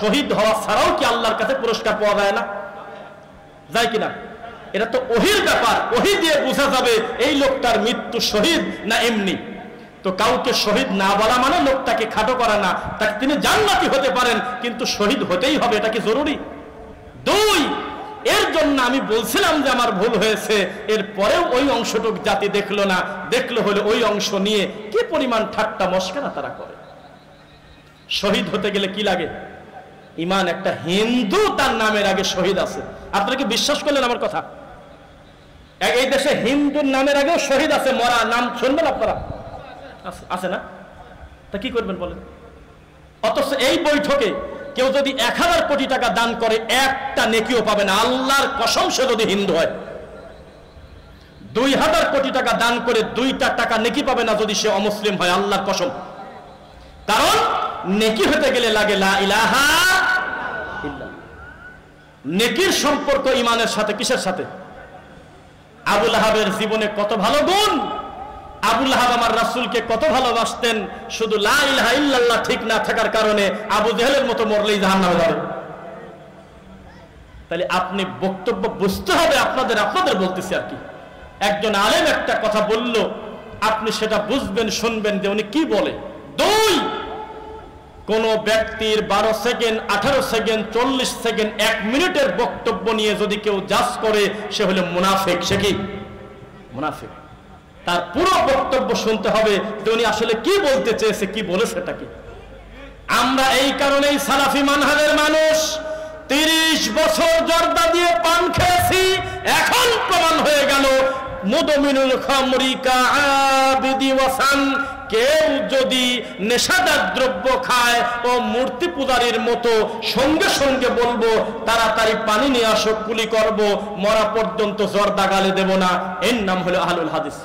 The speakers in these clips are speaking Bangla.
শহীদ হওয়া ছাড়াও কি আল্লাহর কাছে পুরস্কার পাওয়া যায় না? যায় কিনা? এটা তো ওহির ব্যাপার, ওহি দিয়ে বোঝা যাবে এই লোকটার মৃত্যু শহীদ না এমনি। তো কাউকে শহীদ না বলা মানে লোকটাকে খাটো করা না, তাকে তিনি জান্নাতি হতে পারেন কিন্তু শহীদ হতেই হবে, এটা কি জরুরি? দুই, এর জন্য আমি বলছিলাম যে আমার ভুল হয়েছে, এরপরেও ওই অংশটুক জাতি দেখলো না, দেখলো হলে ওই অংশ নিয়ে কি পরিমাণ ঠাট্টা মস্করা তারা করে। শহীদ হতে গেলে কি লাগে? ইমান। একটা হিন্দু তার নামের আগে শহীদ আছে, আপনারা কি বিশ্বাস করলেন আমার কথা? এই দেশে হিন্দুর নামের আগেও শহীদ আছে, মরা নাম শুনবেন আপনারা? আছে না? তা কি করবেন বলেন? অথচ এই বৈঠকে কেউ যদি 1000 কোটি টাকা দান করে একটা নেকিও পাবে না, আল্লাহর কসম, সে যদি হিন্দু হয়। 2000 কোটি টাকা দান করে 2টা টাকা নেকি পাবে না যদি সে অমুসলিম হয়, আল্লাহর কসম। কারণ নেকি হতে গেলে লাগে লা ইলাহা ইল্লাল্লাহ। নেকির সম্পর্ক ইমানের সাথে কিসের সাথে? আবু লাহাবের জীবনে কত ভালো গুণ! আবু লাহাব আমার রাসূলকে কত ভালোবাসতেন, শুধু লা ইলাহা ইল্লাল্লাহ ঠিক না থাকার কারণে আবু জেহেলের মতো মরলেই জাহান্নামে যাবে। তাহলে আপনি বক্তব্য বুঝতে হবে, আপনাদের বলতেছি আর কি। একজন আলেম একটা কথা বলল, আপনি সেটা বুঝবেন, শুনবেন যে উনি কি বলে। দুই, কোন ব্যক্তির 12 সেকেন্ড, 18 সেকেন্ড, 40 সেকেন্ড, 1 মিনিটের বক্তব্য নিয়ে যদি কেউ জাজ করে, সে হলো মুনাফিক। সে কি? মুনাফিক। তার পুরো বক্তব্য শুনতে হবে যে উনি আসলে কি বলতে চেয়েছে, কি বলেছে, সেটা কি। আমরা এই কারণেই সালাফি মানহাজের মানুষ 30 বছর জর্দা দিয়ে পান খেয়েছি, এখন প্রমাণ হয়ে গেল মুদমিনুল খামরি কাআবিদি ওয়াসান। কেউ যদি নেশাদার দ্রব্য খায় ও মূর্তি পূজারীর মতো, সঙ্গে সঙ্গে বলবো তাড়াতাড়ি পানি নিয়ে আসো, কুলি করব, মরা পর্যন্ত জর্দা গালে দেব না। এর নাম হলো আহলুল হাদিস।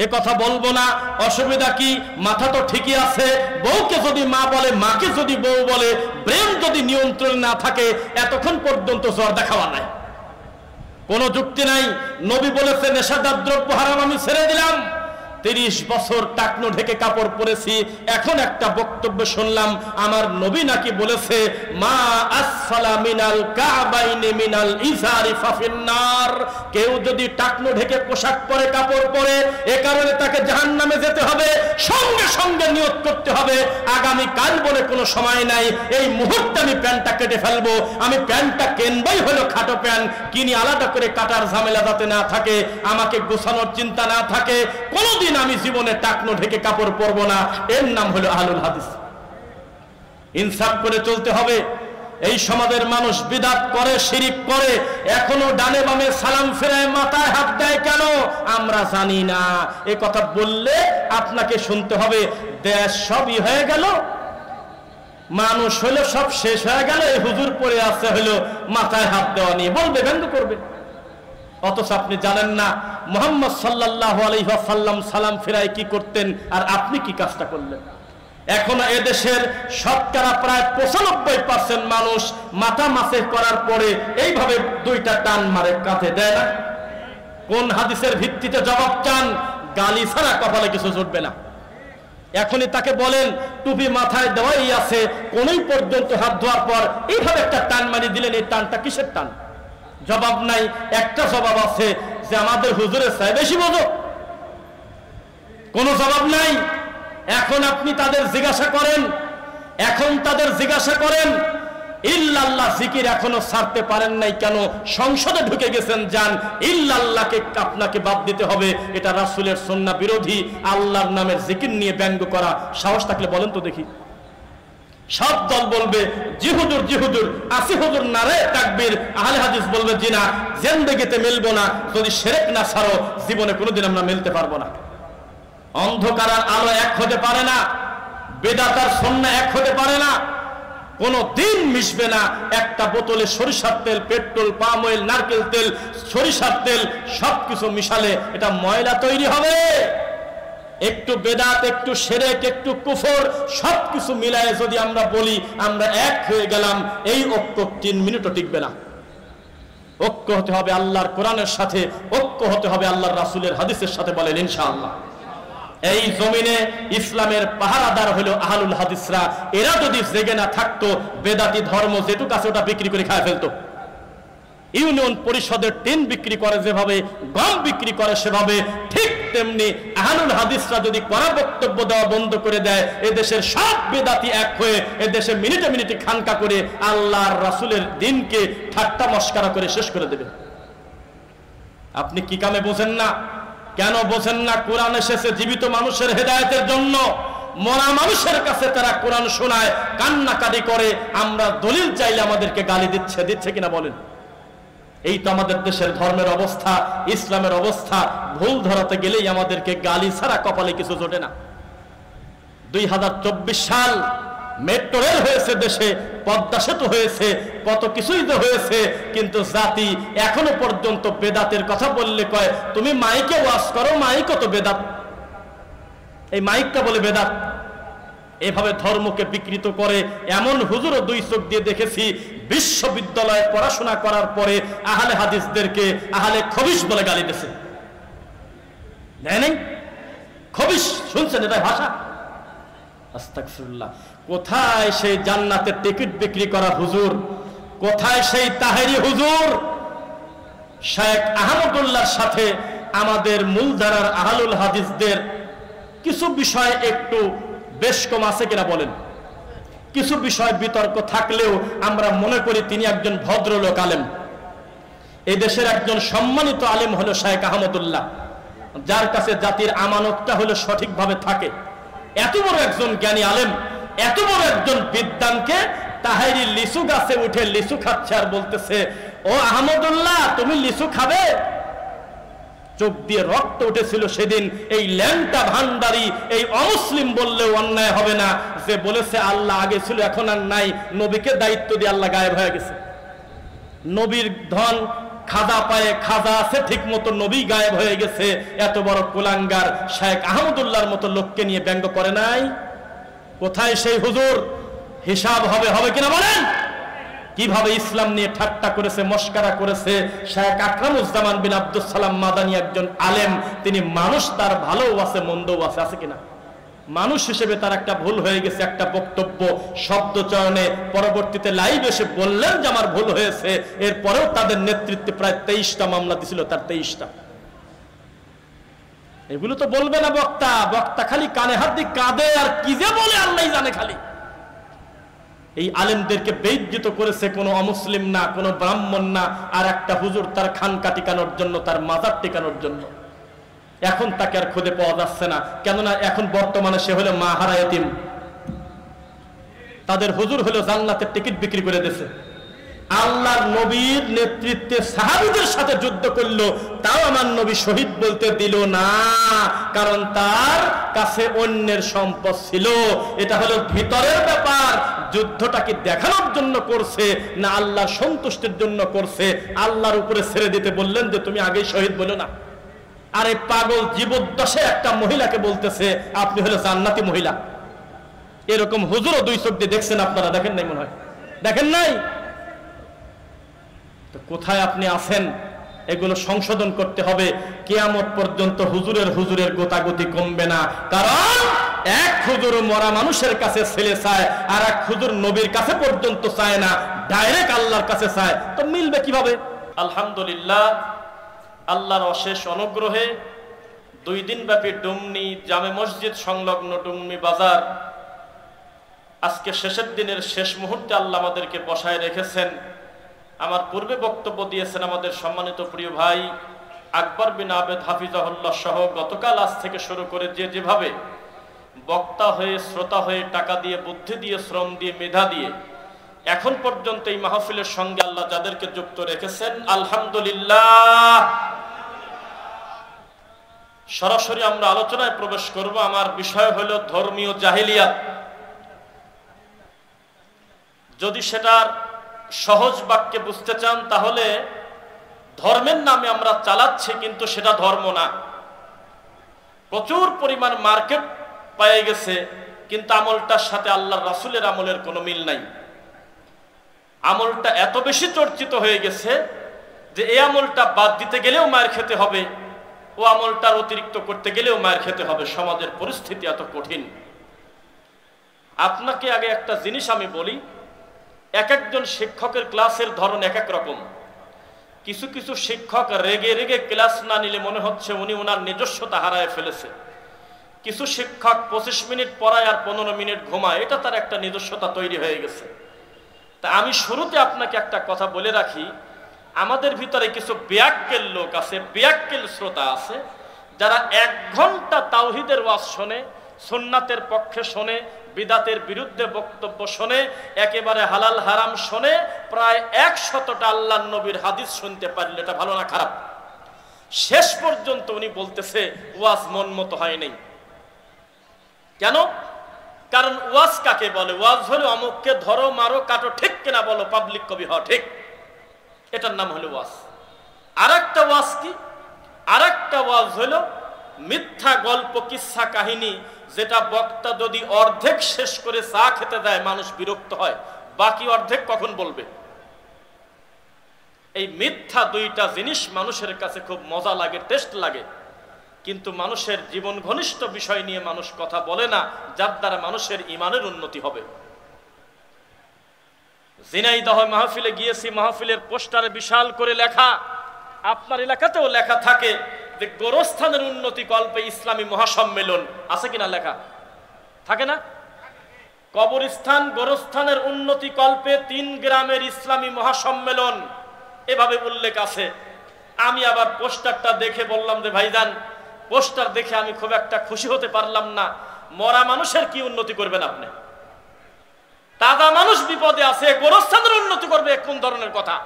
এ কথা বলবো না, অসুবিধা কি? মাথা তো ঠিকই আছে। বউকে যদি মা বলে, মাকে যদি বউ বলে, ব্রেন যদি নিয়ন্ত্রণ না থাকে, এতক্ষণ পর্যন্ত জর্দা খাওয়া নাই, কোনো যুক্তি নাই। নবী বলেছে নেশাদার দ্রব্য হারাম, আমি ছেড়ে দিলাম। 30 বছর টাকনো ঢেকে কাপড় পরেছি, এখন একটা বক্তব্য শুনলাম আমার নবী নাকি বলেছে মা আসফালা মিনাল কাবাইনি মিনাল ইজারি ফাফিন্নার। কেউ যদি টাকনো ঢেকে পোশাক পরে, কাপড় পরে, এ কারণে তাকে জাহান্নামে যেতে হবে। সঙ্গে সঙ্গে নিয়ত করতে হবে আগামী কাল বলে কোনো সময় নাই, এই মুহূর্তে আমি প্যান্টটা কেটে ফেলবো। আমি প্যান্টটা কেনবাই হলো খাটো প্যান্ট, কিনি আলাদা করে কাটার ঝামেলা যাতে না থাকে, আমাকে গোছানোর চিন্তা না থাকে। কোনদিন আমি জীবনে টাকনো ঢেকে কাপড় পরবো না। এর নাম হলো আহলুল হাদিস। ইনসাফ করে চলতে হবে। এই সমাজের মানুষ বিদআত করে, শিরিক করে, এখনো ডানে বামে সালাম ফেরায়, মাথায় হাত দেয় কেন আমরা জানি না। এ কথা বললে আপনাকে শুনতে হবে দেশ সবই হয়ে গেল, মানুষ হলো সব শেষ হয়ে গেল, এই হুজুর পড়ে আছে হলো মাথায় হাত দেওয়া নিয়ে, বলবে, ব্যঙ্গ করবে। অথচ আপনি জানেন না মুহাম্মদ সাল্লাল্লাহু আলাইহি ওয়াসাল্লাম সালাম ফিরায় কি করতেন, আর আপনি কি কাজটা করলেন। এখনো এদেশের শতকরা প্রায় 95% মানুষ মাথা মাসে করার পরে এইভাবে 2টা টান মারে, কাঁধে দেয় না। কোন হাদিসের ভিত্তিতে জবাব চান? গালি ছাড়া কপালে কিছু জুটবে না। এখনই তাকে বলেন টুপি মাথায় দেওয়াই আছে, কোনই পর্যন্ত হাত ধোয়ার পর এইভাবে একটা টান মারি দিলেন, এই টানটা কিসের টান? জবাব নাই। একটা জবাব আছে যে আমাদের হুজুরের চাই বেশি বোঝো, কোনো জবাব নাই। এখন আপনি তাদের জিজ্ঞাসা করেন, ইল্লাল্লাহ জিকির এখনো ছাড়তে পারেন নাই কেন? সংসদে ঢুকে গেছেন, যান, ইল্লাল্লাহকে আপনাকে বাদ দিতে হবে, এটা রাসূলের সুন্নাহ বিরোধী। আল্লাহর নামের জিকির নিয়ে ব্যঙ্গ করা সাহস থাকলে বলেন তো দেখি। সব দল বলবে জি হুজুর, জি হুজুর, আসি হুজুর, নারে তাকবীর। আহলে হাদিস বলবে জি না, জিন্দেগিতে মিলবো না, যদি শিরক না ছাড়ো জীবনে কোনোদিন আমরা মিলতে পারবো না। অন্ধকার আর আলো এক হতে পারে না, বিদআত আর সুন্নাহ এক হতে পারে না, কোনো দিন মিশবে না। একটা বোতলে সরিষার তেল, পেট্রোল, পাম অয়েল, নারকেল তেল, সরিষার তেল সবকিছু মিশালে এটা ময়লা তৈরি হবে। একটু বেদাত, একটু শিরক, একটু কুফর, সবকিছু মিলায়ে যদি আমরা বলি আমরা এক হয়ে গেলাম, এই ঐক্য 3 মিনিটও টিকবে না। ঐক্য হতে হবে আল্লাহর কোরআনের সাথে, ঐক্য হতে হবে আল্লাহর রাসূলের হাদিসের সাথে, বলেন ইনশাআল্লাহ। এই জমিনে ইসলামের পাহারাদার হলো আহলুল হাদিসরা। এরা যদি জেগে না থাকতো, বেদাতি ধর্ম যেটুকু আছে ওটা বিক্রি করে খায় ফেলতো। ইউনিয়ন পরিষদের টিন বিক্রি করে যেভাবে, গম বিক্রি করে সেভাবে, ঠিক তেমনি আহলুল হাদিসরা যদি কড়া বক্তব্য দেওয়া বন্ধ করে দেয়, এদেশের সব বেদাতি এক হয়ে এদেশে মিনিটে মিনিটে খানকা করে আল্লাহর রাসূলের দ্বীনকে ঠাট্টা মস্করা করে শেষ করে দেবে। আপনি কি কামে বোঝেন না? কেন বোঝেন না? কোরআন এসেছে জীবিত মানুষের হেদায়েতের জন্য। মরা মানুষের কাছে তারা কোরআন শোনায়, কান্নাকাটি করে, আমরা দলিল চাইলে আমাদেরকে গালি দিচ্ছে কিনা বলেন? এই তো আমাদের দেশের ধর্মের অবস্থা, ইসলামের অবস্থা। ভুল ধরাতে গেলেই আমাদেরকে গালি ছাড়া কপালে কিছু জোটে না। 2024 সাল, মেট্রো রেল হয়েছে দেশে, পদ্মা সেতু হয়েছে, কত কিছুই তো হয়েছে, কিন্তু জাতি এখনো পর্যন্ত বেদাতের কথা বললে কয় তুমি মাইকে ওয়াজ করো, মাইকও তো বেদাত, এই মাইকটা বলে বেদাত। এভাবে ধর্মকে বিকৃত করে এমন হুজুরও দুই চোখ দিয়ে দেখেছি, বিশ্ববিদ্যালয়ে পড়াশোনা করার পরে আহলে হাদিসদেরকে আহলে খবিশ বলে গালি দিয়েছে। নেই খবিশ শুনছেন এটা ভাষা? আস্তাগফিরুল্লাহ। কোথায় সেই জান্নাতের টিকিট বিক্রি করা হুজুর? কোথায় সেই তাহেরি হুজুর? শেখ আহমদুল্লাহর সাথে আমাদের মূলধারার আহলুল হাদিসদের কিছু বিষয় একটু বেশ কম আছে কিনা বলেন? কিছু বিষয় বিতর্ক থাকলেও আমরা মনে করি তিনি একজন ভদ্রলোক আলেম। এই দেশের একজন সম্মানিত আলেম হলো শেখ আহমদুল্লাহ, যার কাছে জাতির আমানতটা হলো সঠিকভাবে থাকে। এত বড় একজন জ্ঞানী আলেম, এত বড় একজন বিদ্বানকে তাহেরি লিচু গাছে উঠে লিচু খাচ্ছে আর বলতেছে, ও আহমদুল্লাহ তুমি লিচু খাবে? চোখ দিয়ে রক্ত উঠেছিল সেদিন। এই ল্যাংটা ভান্ডারি, এই অমুসলিম বললেও অন্যায় হবে না, যে বলেছে আল্লাহ আগে ছিল এখন আর নাই, নবীকে দায়িত্ব দিয়ে আল্লাহ গায়েব হয়ে গেছে। নবীর ধন খাজা পায়ে খাজা আছে ঠিক মতো, নবী গায়েব হয়ে গেছে। এত বড় কুলাঙ্গার শেখ আহমদুল্লাহর মতো লোককে নিয়ে ব্যঙ্গ করে নাই? কোথায় সেই হুজুর? হিসাব হবে কিনা বলেন? কিভাবে ইসলাম নিয়ে ঠাট্টা করেছে, মস্করা করেছে। শেখ আকরামুজ্জামান বিন আব্দুস সালাম মাদানী একজন আলেম, তিনি মানুষ, তার ভালোও আছে মন্দও আছে কিনা? মানুষ হিসেবে তার একটা ভুল হয়ে গেছে, একটা বক্তব্য শব্দ চয়নে, পরবর্তীতে লাইভ এসে বললেন যে আমার ভুল হয়েছে। এরপরেও তাদের নেতৃত্বে প্রায় 23টা মামলা দিছিল, তার 23টা। এগুলো তো বলবে না বক্তা। বক্তা খালি কানে হাত দিয়ে কাঁদে আর কি যে বলে আল্লাহ জানে খালি। এই আলেমদেরকে বেইজ্জত করেছে কোনো অমুসলিম না, কোনো ব্রাহ্মণ না, আর একটা হুজুর তার খানকা টিকানোর জন্য, তার মাজার টিকানোর জন্য। এখন তাকে আর খুঁজে পাওয়া যাচ্ছে না, কেননা এখন বর্তমানে সে হলো মা হারা এতিম। তাদের হুজুর হলো জান্নাতের টিকিট বিক্রি করে দিয়েছে। আল্লাহর নবীর নেতৃত্বে সাহাবীদের সাথে যুদ্ধ করলো, তাও আমার নবী শহীদ বলতে দিল না, কারণ তার কাছে অন্যের সম্পদ ছিল। এটা হলো ভিতরের ব্যাপার। যুদ্ধটাকে দেখানোর জন্য করছে না আল্লাহর সন্তুষ্টির জন্য করছে? আল্লাহর উপরে ছেড়ে দিতে বললেন যে তুমি আগেই শহীদ বলো না। আরে পাগল, জীবদ্দশায় একটা মহিলাকে বলতেছে আপনি হলো জান্নাতি মহিলা। এরকম হুজুরও দুই চোখ দিয়ে দেখছেন আপনারা? দেখেন নাই মনে হয়, দেখেন নাই? তো কোথায় আপনি আছেন? এগুলো সংশোধন করতে হবে। কিয়ামত পর্যন্ত হুজুরের গোতাগুতি কমবে না, কারণ এক হুজুর মরা মানুষের কাছে ছেলে চায়, আর এক হুজুর নবীর কাছে পর্যন্ত চায় না, ডাইরেক্ট আল্লাহর কাছে চায়। তো মিলবে কিভাবে? আলহামদুলিল্লাহ, আল্লাহর অশেষ অনুগ্রহে 2 দিন ব্যাপী ডুমনি জামে মসজিদ সংলগ্ন ডুমনি বাজার আজকে শেষের দিনের শেষ মুহূর্তে আল্লাহ আমাদেরকে বসায় রেখেছেন। আমার পূর্বে বক্তব্য দিয়েছেন আমাদের সম্মানিত প্রিয় ভাই আকবর বিন আবেদ হাফিজাহুল্লাহ সহ গতকাল আজ থেকে শুরু করে যেভাবে বক্তা হয়ে, শ্রোতা হয়ে, টাকা দিয়ে, বুদ্ধি দিয়ে, শ্রম দিয়ে, মেধা দিয়ে এখন পর্যন্ত এই মাহফিলের সঙ্গে আল্লাহ যাদেরকে যুক্ত রেখেছেন, আলহামদুলিল্লাহ। সরাসরি আমরা আলোচনায় প্রবেশ করব। আমার বিষয় হলো ধর্মীয় জাহেলিয়াত। যদি সেটার সহজ বাক্যে বুঝতে চান তাহলে ধর্মের নামে আমরা চালাচ্ছি, কিন্তু সেটা ধর্ম না। প্রচুর পরিমাণ মার্কেট পেয়ে গেছে, কিন্তু আমলটার সাথে আল্লাহর রাসূলের আমলের কোনো মিল নাই। আমলটা এত বেশি চর্চিত হয়ে গেছে যে এই আমলটা বাদ দিতে গেলেও মার খেতে হবে, ও আমলটার অতিরিক্ত করতে গেলেও মায়ের খেতে হবে, সমাজের পরিস্থিতি এত কঠিন। আপনাকে আগে একটা জিনিস আমি বলি, এক একজন শিক্ষকের ক্লাসের ধরন এক এক রকম। কিছু কিছু শিক্ষক রেগে রেগে ক্লাস না নিলে মনে হচ্ছে উনি ওনার নিজস্বতা হারায় ফেলেছে। কিছু শিক্ষক 25 মিনিট পড়ায় আর 15 মিনিট ঘুমায়, এটা তার একটা নিজস্বতা তৈরি হয়ে গেছে। তা আমি শুরুতে আপনাকে একটা কথা বলে রাখি, আমাদের ভিতরে কিছু বেয়াক্কেল লোক আছে, বেয়াক্কেল শ্রোতা আছে, যারা 1 ঘন্টা তাওহীদের ওয়াজ শোনে, সুন্নাতের পক্ষে শোনে, বিদাতের বিরুদ্ধে বক্তব্য শোনে, একেবারে হালাল হারাম শোনে, প্রায় 100টা আল্লাহর নবীর হাদিস শুনতে পারলে এটা ভালো না খারাপ? শেষ পর্যন্ত উনি বলতেছে ওয়াজ মন মতো হয় নাই। কেন? কারণ ওয়াজ কাকে বলে? ওয়াজ হলো অমুককে ধরো মারো কাটো, ঠিক কিনা বলো, পাবলিক কবি হওয়া, ঠিক? এটার নাম হলো ওয়াজ। আরেকটা ওয়াজ কি? আরেকটা ওয়াজ হলো মিথ্যা গল্প, কিচ্ছা কাহিনী, যেটা বক্তা যদি অর্ধেক শেষ করে চা খেতে দেয় মানুষ বিরক্ত হয়, বাকি অর্ধেক কখন বলবে? এই মিথ্যা দুইটা জিনিস মানুষের কাছে খুব মজা লাগে, টেস্ট লাগে, কিন্তু মানুষের জীবন ঘনিষ্ঠ বিষয় নিয়ে মানুষ কথা বলে না, যার দ্বারা মানুষের ইমানের উন্নতি হবে। ঝিনাইদহ মাহফিলে গিয়েছি, মাহফিলের পোস্টারে বিশাল করে লেখা, আপনার এলাকাতেও লেখা থাকে যে গোরস্থানের উন্নতি কল্পে ইসলামী মহাসম্মেলন, আছে কিনা লেখা? থাকে না? কবরস্থান গোরস্থানের উন্নতি কল্পে 3 গ্রামের ইসলামী মহাসম্মেলন, এভাবে উল্লেখ আছে। আমি আবার পোস্টারটা দেখে বললাম যে ভাইজান, পোস্টার দেখে আমি খুব একটা খুশি হতে পারলাম না। মরা মানুষের কি উন্নতি করবেন আপনি? তাজা মানুষ বিপদে আছে, গোরস্থানের উন্নতি করবে, কোন ধরনের কথা?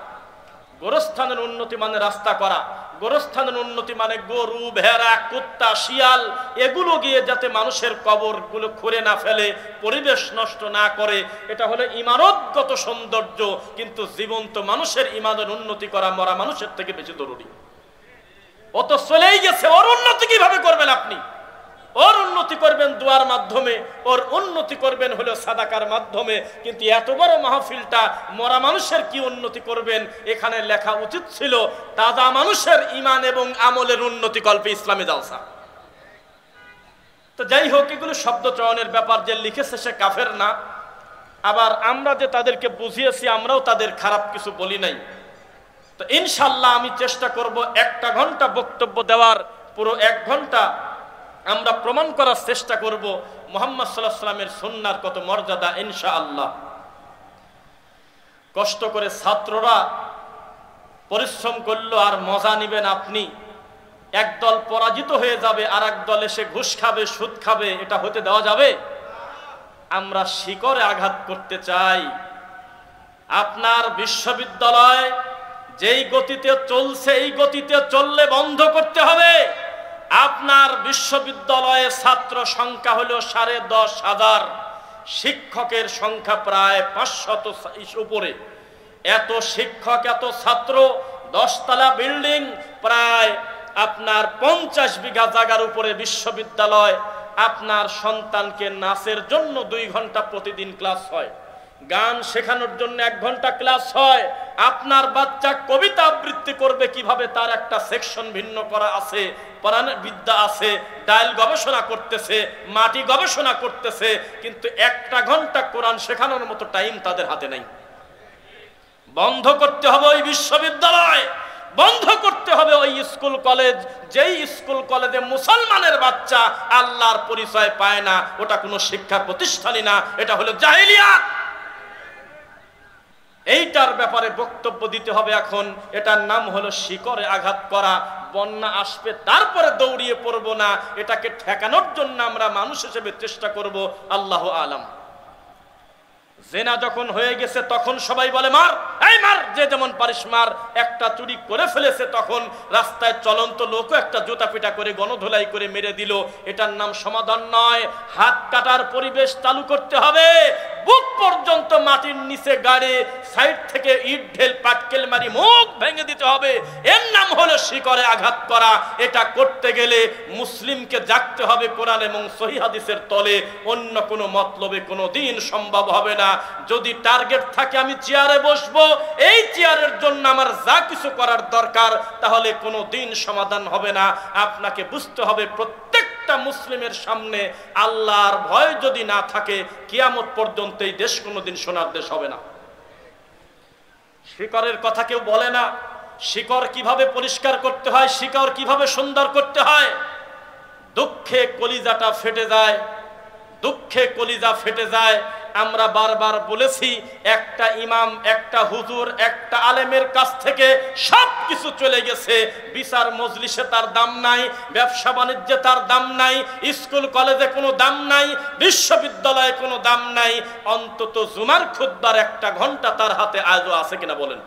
গোরস্থানের উন্নতি মানে রাস্তা করা, গোরস্থানের উন্নতি মানে গরু, ভেড়া, কুত্তা, শিয়াল এগুলো গিয়ে যাতে মানুষের কবরগুলো খুঁড়ে না ফেলে, পরিবেশ নষ্ট না করে, এটা হলো ইমারতগত সৌন্দর্য। কিন্তু জীবন্ত মানুষের ইমানের উন্নতি করা মরা মানুষের থেকে বেশি জরুরি। ও তো চলেই গেছে, ওর উন্নতি কিভাবে করবেন আপনি? ওর উন্নতি করবেন দোয়ার মাধ্যমে, ওর উন্নতি করবেন হলো সাদাকার মাধ্যমে। কিন্তু এত বড় মাহফিলটা মরা মানুষের কি উন্নতি করবেন? এখানে লেখা উচিত ছিল তাজা মানুষের ইমান এবং আমলের উন্নতি কল্পে ইসলামী জালসা। তো যাই হোক, এগুলো শব্দ চয়নের ব্যাপার, যে লিখেছে সে কাফের না। আবার আমরা যে তাদেরকে বুঝিয়েছি, আমরাও তাদের খারাপ কিছু বলি নাই। তো ইনশাল্লাহ আমি চেষ্টা করব 1 ঘন্টা বক্তব্য দেওয়ার, পুরো 1 ঘন্টা আমরা প্রমাণ করার চেষ্টা করব মুহাম্মদ সাল্লাল্লাহু আলাইহি ওয়াসাল্লামের সুন্নাহর কত মর্যাদা। ইনশাআল্লাহ কষ্ট করে ছাত্ররা পরিশ্রম করলো, আর মজা নেবেন আপনি। একদল পরাজিত হয়ে যাবে, আর এক দল এসে ঘুষ খাবে, সুদ খাবে, এটা হতে দেওয়া যাবে? আমরা শিকড়ে আঘাত করতে চাই। আপনার বিশ্ববিদ্যালয় যেই গতিতে চলছে, এই গতিতে চললে বন্ধ করতে হবে। আপনার বিশ্ববিদ্যালয়ে ছাত্র সংখ্যা হলো 10,500, শিক্ষকের সংখ্যা প্রায় 500 উপরে। এত শিক্ষক, এত ছাত্র, 10 তলা বিল্ডিং, প্রায় আপনার 50 বিঘা জায়গার উপরে বিশ্ববিদ্যালয়। আপনার সন্তানকে নাচের জন্য 2 ঘন্টা প্রতিদিন ক্লাস হয়, গান শেখানোর জন্য 1 ঘন্টা ক্লাস হয়। আপনার বাচ্চা কবিতা আবৃত্তি করবে কিভাবে, তার একটা সেকশন ভিন্ন করা আছে, পরাণের বিদ্যা আছে, ডায়াল গবেষণা করতেছে, মাটি গবেষণা করতেছে, কিন্তু 1 ঘন্টা কোরআন শেখানোর মতো টাইম তাদের হাতে নাই। বন্ধ করতে হবে ওই বিশ্ববিদ্যালয়, বন্ধ করতে হবে ওই স্কুল কলেজ, যেই স্কুল কলেজে মুসলমানের বাচ্চা আল্লাহর পরিচয় পায় না, ওটা কোনো শিক্ষা প্রতিষ্ঠানই না, এটা হলো জাহেলিয়াত। এইটার ব্যাপারে বক্তব্য দিতে হবে এখন। এটার নাম হলো শিকড়ে আঘাত করা। বন্যা আসবে, তারপরে দৌড়িয়ে পড়বো না, এটাকে ঠেকানোর জন্য আমরা মানুষ হিসেবে চেষ্টা করব। আল্লাহু আলাম। জেনা যখন হয়ে গেছে তখন সবাই বলে মার, এই মার, যে যেমন পারিস মার। একটা চুরি করে ফেলেছে, তখন রাস্তায় চলন্ত লোকও একটা জুতা পিটা করে গণধোলাই করে মেরে দিল। এটার নাম সমাধান নয়। হাত কাটার পরিবেশ চালু করতে হবে, বুক পর্যন্ত মাটির নিচে গাড়ে, সাইড থেকে ইট ঢেল পাটকেল মারি মুখ ভেঙে দিতে হবে। এর নাম হলো শিকড়ে আঘাত করা। এটা করতে গেলে মুসলিমকে জাগতে হবে কোরআন এবং সহিহ হাদিসের তলে, অন্য কোনো মতলবে কোনো দিন সম্ভব হবে না। যদি টার্গেট থাকে আমি চেয়ারে বসবো, এই চেয়ারের জন্য আমার যা কিছু করার দরকার, তাহলে কোনো দিন সমাধান হবে না। আপনাকে বুঝতে হবে প্রত্যেকটা মুসলিমের সামনে আল্লাহর ভয় যদি না থাকে, কিয়ামত পর্যন্ত এই দেশ কোনোদিন সোনার দেশ হবে না। শিকড়ের কথা কেউ বলে না। শিকড় কিভাবে পরিষ্কার করতে হয়, শিকড় কিভাবে সুন্দর করতে হয়। দুঃখে কলিজাটা ফেটে যায়, দুঃখে কলিজা ফেটে যায়। আমরা বারবার বলেছি, একটা ইমাম, একটা হুজুর, একটা আলেমের কাছ থেকে সব কিছু চলে গেছে। বিচার মজলিসে তার দাম নাই, ব্যবসা বাণিজ্যে তার দাম নাই, স্কুল কলেজে কোনো দাম নাই, বিশ্ববিদ্যালয়ে কোনো দাম নাই। অন্তত জুমার খুতবার একটা ঘন্টা তার হাতে আজও আছে কিনা বলেন?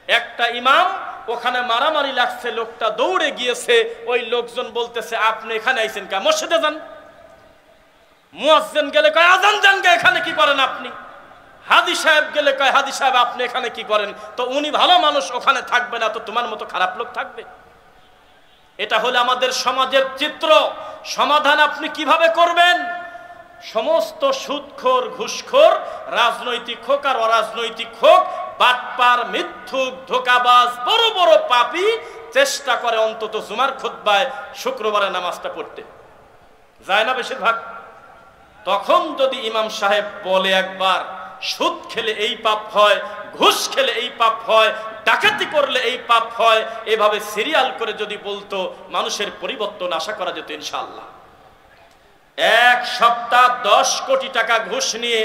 একটা ইমাম, ওখানে মারামারি লাগছে, লোকটা দৌড়ে গিয়েছে, ওই লোকজন বলতেছে আপনি এখানে আইছেন কা? মসজিদে যান। মুয়াজ্জিন গেলে কয় আজান দেন কে, এখানে কি করেন আপনি? হাজী সাহেব গেলে কয় হাজী সাহেব আপনি এখানে কি করেন? তো উনি ভালো মানুষ, ওখানে থাকবে না, তো তোমার মতো খারাপ লোক থাকবে? এটা হলো আমাদের সমাজের চিত্র। সমাধান আপনি কিভাবে করবেন? সমস্ত সুদখোর, ঘুষখোর, রাজনৈতিক হোক আর অরাজনৈতিক হোক, বাটপার, মিথ্যুক, ধোঁকাবাজ, বড় বড় পাপী চেষ্টা করে অন্তত জুমার খুতবায় শুক্রবারে নামাজটা পড়তে যায় না বেশিরভাগ। তখন যদি ইমাম সাহেব বলে একবার, সুদ খেলে এই পাপ হয়, ঘুষ খেলে এই পাপ হয়, ডাকাতি করলে এই পাপ হয়, এভাবে সিরিয়াল করে যদি বলতো, মানুষের পরিবর্তন আশা করা যেত ইনশাআল্লাহ। এক সপ্তাহ 10 কোটি টাকা ঘুষ নিয়ে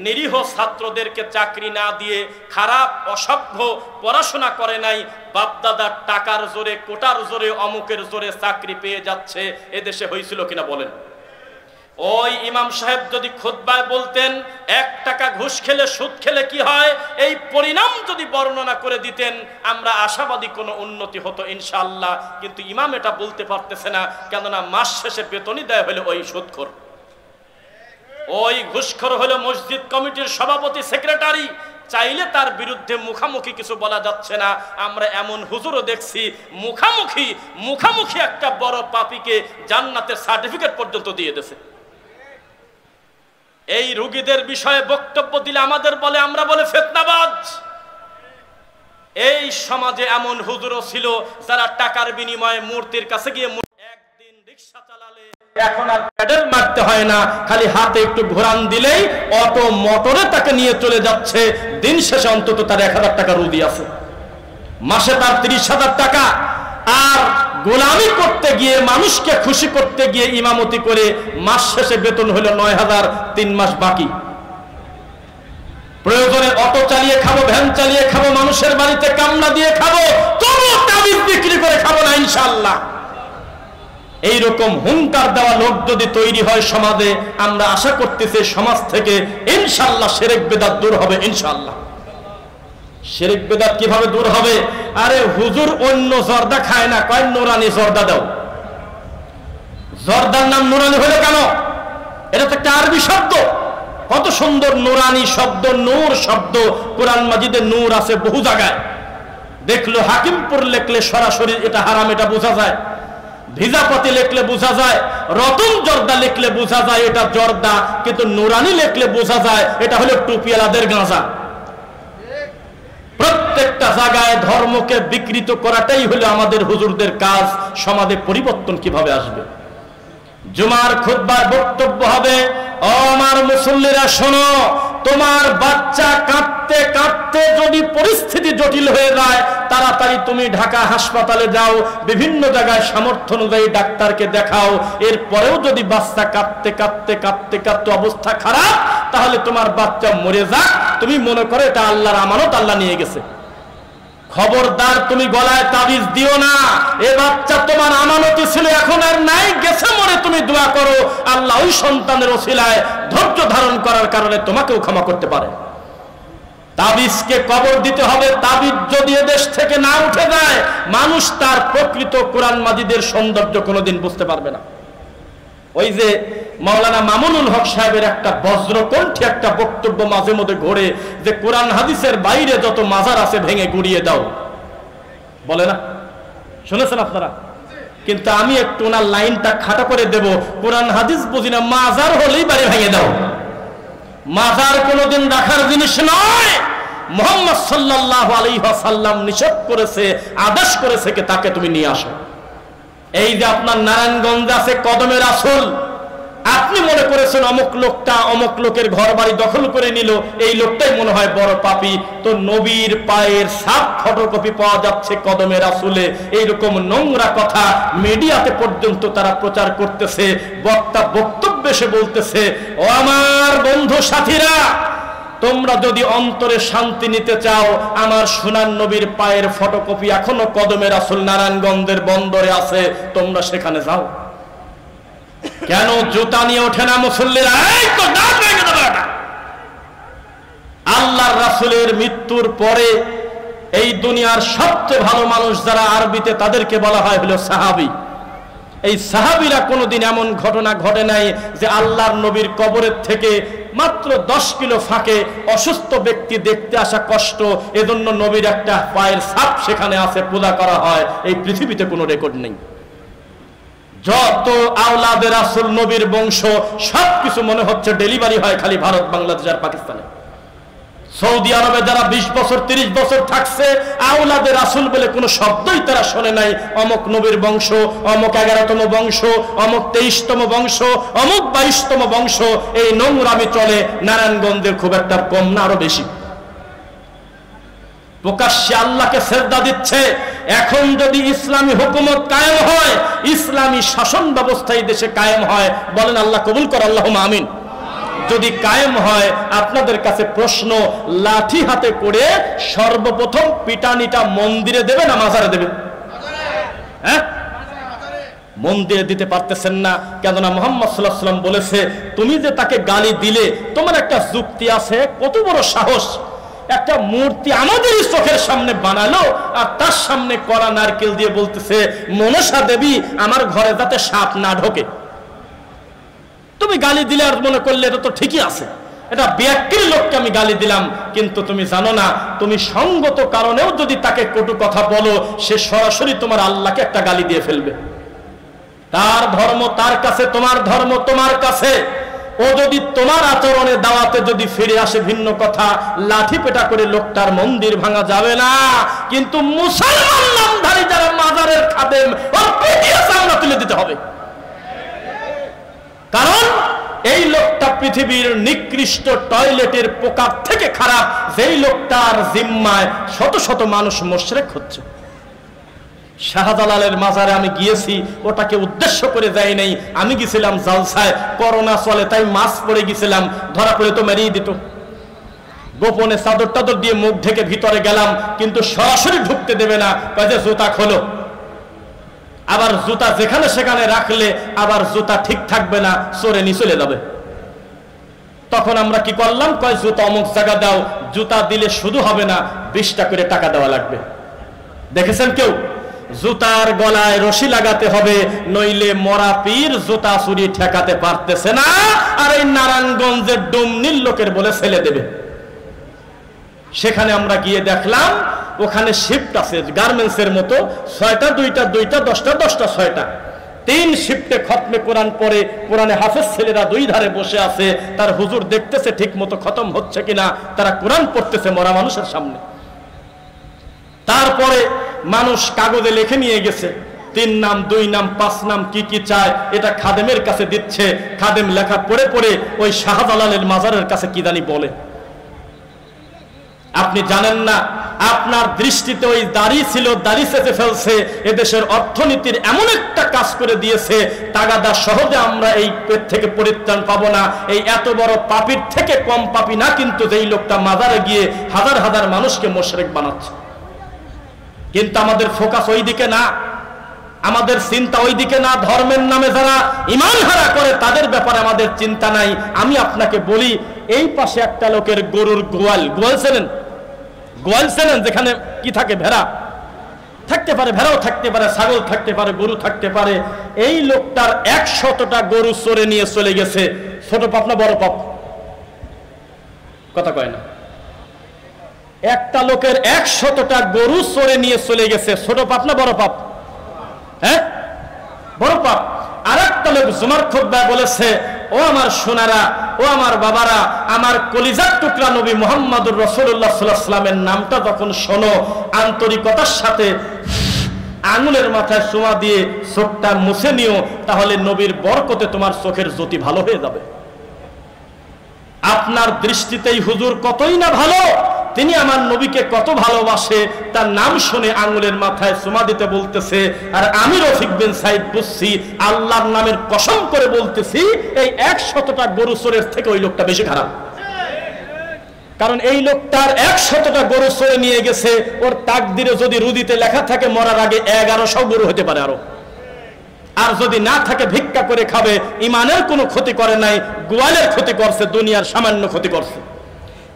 নিরীহ ছাত্রদেরকে চাকরি না দিয়ে, খারাপ অসভ্য, পড়াশোনা করে নাই, বাপদাদার টাকার জোরে, কোটার জোরে, অমুকের জোরে চাকরি পেয়ে যাচ্ছে, এদেশে হয়েছিল কিনা বলেন? ওই ইমাম সাহেব যদি খুতবায় বলতেন 1 টাকা ঘুষ খেলে, সুদ খেলে কি হয়, এই পরিণাম যদি বর্ণনা করে দিতেন, আমরা আশাবাদী কোনো উন্নতি হতো ইনশাআল্লাহ। কিন্তু ইমাম এটা বলতে পারতেছে না, কেননা মাস শেষে বেতনই দেয় হলো ওই সুদখোর, ওই ঘুষখোর হলো মসজিদ কমিটির সভাপতি, সেক্রেটারি। চাইলে তার বিরুদ্ধে মুখামুখি কিছু বলা যাচ্ছে না। আমরা এমন হুজুরও দেখছি, মুখামুখি একটা বড় পাপীকে জান্নাতের সার্টিফিকেট পর্যন্ত দিয়ে দিয়েছে। এই রোগীদের বিষয়ে বক্তব্য দিলে আমাদের বলে, আমরা বলে ফিতনাবাজ। এই সমাজে এমন হুজুরও ছিল যারা টাকার বিনিময়ে মূর্তির কাছে গিয়ে একদিন রিকশা চালালে এখন আর প্যাডেল মারতে হয় না, খালি হাতে একটু ঘোরান দিলেই অটো মোটরে তাকে নিয়ে চলে যাচ্ছে। দিন শেষে অন্তত তার 1000 টাকা রুজি আছে, মাসে তার 30,000 টাকা। আর গোলামি করতে গিয়ে, মানুষকে খুশি করতে গিয়ে ইমামতি করে মাস শেষে বেতন হলো 9,000, 3 মাস বাকি। প্রয়োজনে অটো চালিয়ে খাবো, ভ্যান চালিয়ে খাবো, মানুষের বাড়িতে কামলা দিয়ে খাবো, তবুও তাবিজ বিক্রি করে খাবো না ইনশাআল্লাহ। এইরকম হুঙ্কার দেওয়া লোক যদি তৈরি হয় সমাজে, আমরা আশা করতেছি সমাজ থেকে ইনশাআল্লাহ শিরক বিদআত দূর হবে ইনশাআল্লাহ। শিরক বিদআত কিভাবে দূর হবে? আরে হুজুর অন্য জর্দা খায় না, কয় নুরানি জর্দা দাও। জর্দার নাম নুরানি হলো কেন? এটা তো একটা আরবি শব্দ। কত সুন্দর নুরানি শব্দ, নূর শব্দ। কোরআন মাজিদে নূর আছে বহু জায়গায়। দেখলো হাকিমপুর লেখলে সরাসরি এটা হারাম, এটা বোঝা যায়। ভিজাপতি লেখলে বোঝা যায়, রতন জর্দা লেখলে বোঝা যায় এটা জর্দা, কিন্তু নুরানি লেখলে বোঝা যায় এটা হলো টুপিয়ালাদের গাঁজা। প্রত্যেকটা জায়গায় ধর্মকে বিকৃত করাটাই হলো আমাদের হুজুরদের কাজ। সমাজে পরিবর্তন কিভাবে আসবে? জুমার খুতবার বক্তব্য হবে, ও আমার মুসল্লিরা শোনো, তোমার বাচ্চা কাঁদতে কাঁদতে যদি পরিস্থিতি জটিল হয়ে যায়, তাড়াতাড়ি তুমি ঢাকা হাসপাতালে যাও, বিভিন্ন জায়গায় সামর্থ্য অনুযায়ী ডাক্তারকে দেখাও। এরপরেও যদি বাচ্চা কাঁদতে কাঁদতে কাঁদতে কাঁদতে অবস্থা খারাপ, তাহলে তোমার বাচ্চা মরে যাক, তুমি মনে করো এটা আল্লাহর আমানত, আল্লাহ নিয়ে গেছে। খবরদার তুমি গলায় তাবিজ দিও না। এ বাচ্চা তোমার আমানতি ছিল, এখন আর নাই, গেছে মরে। তুমি দোয়া করো আল্লাহ ওই সন্তানের ওসিলায় ধৈর্য ধারণ করার কারণে তোমাকেও ক্ষমা করতে পারে। তাবিজকে কবর দিতে হবে। তাবিজ যদি দেশ থেকে না উঠে যায়, মানুষ তার প্রকৃত কোরআন মাজিদের সৌন্দর্য কোনোদিন বুঝতে পারবে না। ওই যে মাওলানা মামুনুল হক সাহেবের একটা বজ্রকণ্ঠী একটা বক্তব্য মাঝে মধ্যে ঘোরে, যে কোরআন হাদিসের বাইরে যত মাজার আছে ভেঙে গুড়িয়ে দাও, বলে না? শুনেছেন আপনারা? কিন্তু আমি একটু ওনার লাইনটা খাটো করে দেব। কোরআন হাদিস বুঝি না, মাজার হলেই বাড়ি ভেঙে দাও। মাজার কোনোদিন রাখার জিনিস নয়। মুহাম্মদ সাল্লাল্লাহু আলাইহি ওয়াসাল্লাম নিষেধ করেছে, আদেশ করেছে কে তাকে তুমি নিয়ে আসো। এই যে আপনার নারায়ণগঞ্জে আছে কদমে রাসূল, আপনি মনে করেছেন অমুক লোকটা অমুক লোকের ঘর বাড়ি দখল করে নিল, এই লোকটাই মনে হয় বড় পাপী। তো নবীর পায়ের সাত ফটোকপি পাওয়া যাচ্ছে কদমে রাসূলে, এইরকম নোংরা কথা মিডিয়াতে পর্যন্ত তারা প্রচার করতেছে। বক্তা বক্তব্যে এসে বলতেছে, ও আমার বন্ধু সাথীরা, তোমরা যদি অন্তরে শান্তি নিতে চাও, আমার সোনার নবীর পায়ের ফটোকপি এখনো কদমে রাসূল নারায়ণগঞ্জের বন্দরে আছে, তোমরা সেখানে যাও। কেন জুতা নিয়ে ওঠে না মুসল্লিরা? এই তো দাঁত ভেঙে দেবে এটা। আল্লাহর রাসূলের মৃত্যুর পরে এই দুনিয়ার সবচেয়ে ভালো মানুষ যারা আরবিতে, তাদেরকে বলা হয় হলো সাহাবী। এই সাহাবীরা কোনোদিন এমন ঘটনা ঘটে নাই যে আল্লাহর নবীর কবরের থেকে মাত্র 10 কিলো ফাঁকে অসুস্থ ব্যক্তি দেখতে আসা কষ্ট, এজন্য নবীর একটা পায়ের ছাপ সেখানে আছে, পূজা করা হয়। এই পৃথিবীতে কোনো রেকর্ড নেই। যত আওলাদে রাসূল নবীর বংশ সবকিছু মনে হচ্ছে ডেলিভারি হয় খালি ভারত, বাংলাদেশ আর পাকিস্তানে। সৌদি আরবে যারা 20 বছর 30 বছর থাকছে, আওলাদে রাসূল বলে কোনো শব্দই তারা শোনে নাই। অমুক নবীর বংশ, অমুক 11তম বংশ, অমুক 23তম বংশ, অমুক 22তম বংশ, এই নোংরামি চলে। নারায়ণগঞ্জে খুব একটা কম না, আরো বেশি। প্রকাশ্যে আল্লাহকে সেজদা দিচ্ছে। এখন যদি ইসলামী হুকুমত কায়েম হয়, ইসলামী শাসন ব্যবস্থা এই দেশে কায়েম হয়, বলেন আল্লাহ কবুল কর, আল্লাহুম্মা আমিন। যদি কায়েম হয়, আপনাদের কাছে প্রশ্ন, লাঠি হাতে করে সর্বপ্রথম পিটানিটা মন্দিরে দেবে না মাজারে দেবে? হ্যাঁ, মন্দিরে দিতে পারতেছেন না, কেননা মুহাম্মদ সাল্লাল্লাহু আলাইহি ওয়াসাল্লাম বলেছে, তুমি যে তাকে গালি দিলে, তোমার একটা যুক্তি আছে? কত বড় সাহস! একটা মূর্তি আমাদের চোখের সামনে বানালো, আর তার সামনে কড়া নারকেল দিয়ে বলতেছে, মনসা দেবী আমার ঘরে যাতে সাপ না ঢোকে। তুমি গালি দিলে আর মনে করলে এটা তো ঠিকই আছে, এটা বিয়াক্কির লোককে আমি গালি দিলাম। কিন্তু তুমি জানো না, তুমি সঙ্গত কারণেও যদি তাকে কটু কথা বলো, সে সরাসরি তোমার আল্লাহকে একটা গালি দিয়ে ফেলবে। তার ধর্ম তার কাছে, তোমার ধর্ম তোমার কাছে। ও যদি তোমার আচরণে দাওয়াতে যদি ফিরে আসে ভিন্ন কথা, লাঠি পেটা করে লোকটার মন্দির ভাঙা যাবে না। কিন্তু মুসলমান নামধারী যারা মাজারের খাদেম, ওর পিটিয়ে চামড়া তুলে দিতে হবে। কারণ এই লোকটা পৃথিবীর নিকৃষ্ট টয়লেটের পোকার থেকে খারাপ, যেই লোকটার জিম্মায় শত শত মানুষ মুশরিক হচ্ছে। শাহজালালের মাজারে আমি গিয়েছি, ওটাকে উদ্দেশ্য করে যাই নাই। আমি গেছিলাম জালসায়, করোনা চলে তাই মাস্ক পরে গেছিলাম, ধরা পড়ে তো মেরেই দিত। গোপনে চাদর টাদর দিয়ে মুখ ঢেকে ভিতরে গেলাম, কিন্তু সরাসরি ঢুকতে দেবে না, কাজে জুতা খোলো। আবার জুতা যেখানে সেখানে রাখলে আবার জুতা ঠিক থাকবে না, চোরে নিয়ে চলে যাবে। তখন আমরা কি করলাম, কয় জুতা অমুক জায়গা দাও। জুতা দিলে শুধু হবে না, 20টা করে টাকা দেওয়া লাগবে। দেখেছেন কেউ? জুতার গলায় রশি লাগাতে হবে, নইলে মরা পীর জুতা চুরি ঠেকাতে পারতেছে না, আর এই নারায়ণগঞ্জের ডুমনির লোকের বলে ছেলে দেবে। সেখানে আমরা গিয়ে দেখলাম ওখানে শিফট আছে গার্মেন্টসের মতো, 6টা 2টা 2টা 10টা 10টা 6টা, 3 শিফটে খতমে কোরআন পড়ে। কোরআনে হাফেজ ছেলেরা 2 ধারে বসে আছে, তার হুজুর দেখতেছে ঠিক মতো খতম হচ্ছে কিনা, তারা কোরআন পড়তেছে মরা মানুষের সামনে। তারপরে মানুষ কাগজে লিখে নিয়ে গেছে 3 নাম 2 নাম 5 নাম কি কি চায়, এটা খাদেমের কাছে দিচ্ছে। খাদেম লেখা পড়ে পড়ে ওই শাহজালালের মাজারের কাছে কি জানি বলে। আপনি জানেন না, আপনার দৃষ্টিতে ওই দাড়ি ছিল, দাড়ি চেঁচে ফেলছে, এদেশের অর্থনীতির এমন একটা কাজ করে দিয়েছে, তাগাদা সহজে আমরা এই পেট থেকে পরিত্রাণ পাবো না। এই এত বড় পাপীর থেকে কম পাপী না কিন্তু যেই লোকটা মাজারে গিয়ে হাজার হাজার মানুষকে মুশরিক বানাচ্ছে। কিন্তু আমাদের ফোকাস ওই দিকে না, আমাদের চিন্তা ওই দিকে না। ধর্মের নামে যারা ঈমান হারা করে তাদের ব্যাপারে আমাদের চিন্তা নাই। আমি আপনাকে বলি, এই পাশে একটা লোকের গরুর গোয়াল, গোয়াল চেনেন? গোয়াল চেনেন? যেখানে কি থাকে, ভেড়া থাকতে পারে, ভেড়াও থাকতে পারে, ছাগল থাকতে পারে, গরু থাকতে পারে। এই লোকটার 100টা গরু চড়ে নিয়ে চলে গেছে। ছোট পাপ না বড় পাপ? কথা কয় না। একটা লোকের 100টা গরু চড়ে নিয়ে চলে গেছে, ছোট পাপ না বড় পাপ? হ্যাঁ, বড় পাপ। আর একটা লোক জুমার খুতবায় বলেছে, ও আমার সোনারা, ও আমার বাবারা, আমার কলিজার টুকরা নবী মুহাম্মদুর রাসূলুল্লাহ সাল্লাল্লাহু আলাইহি ওয়াসাল্লামের নামটা যখন শোনো, আন্তরিকতার সাথে আঙুলের মাথায় চুমা দিয়ে চোখটা মুছে নিও, তাহলে নবীর বরকতে তোমার চোখের জ্যোতি ভালো হয়ে যাবে। আপনার দৃষ্টিতেই হুজুর কতই না ভালো, তিনি আমার নবীকে কত ভালোবাসে, তার নাম শুনে আঙুলের মাথায় চুমা দিতে বলতেছে। আর আমি রফিক বিন সাইদ বুঝছি, আল্লাহর নামের কসম করে বলতেছি, এই 100টা গরু চোরের থেকে ওই লোকটা বেশি খারাপ। কারণ এই লোকটার 100টা গরু চোরে নিয়ে গেছে, ওর তাকদিরে যদি রুদিতে লেখা থাকে মরার আগে 1100 গরু হতে পারে আরো। আর যদি না থাকে ভিক্ষা করে খাবে, ইমানের কোনো ক্ষতি করে নাই, গোয়ালের ক্ষতি করছে, দুনিয়ার সামান্য ক্ষতি করছে।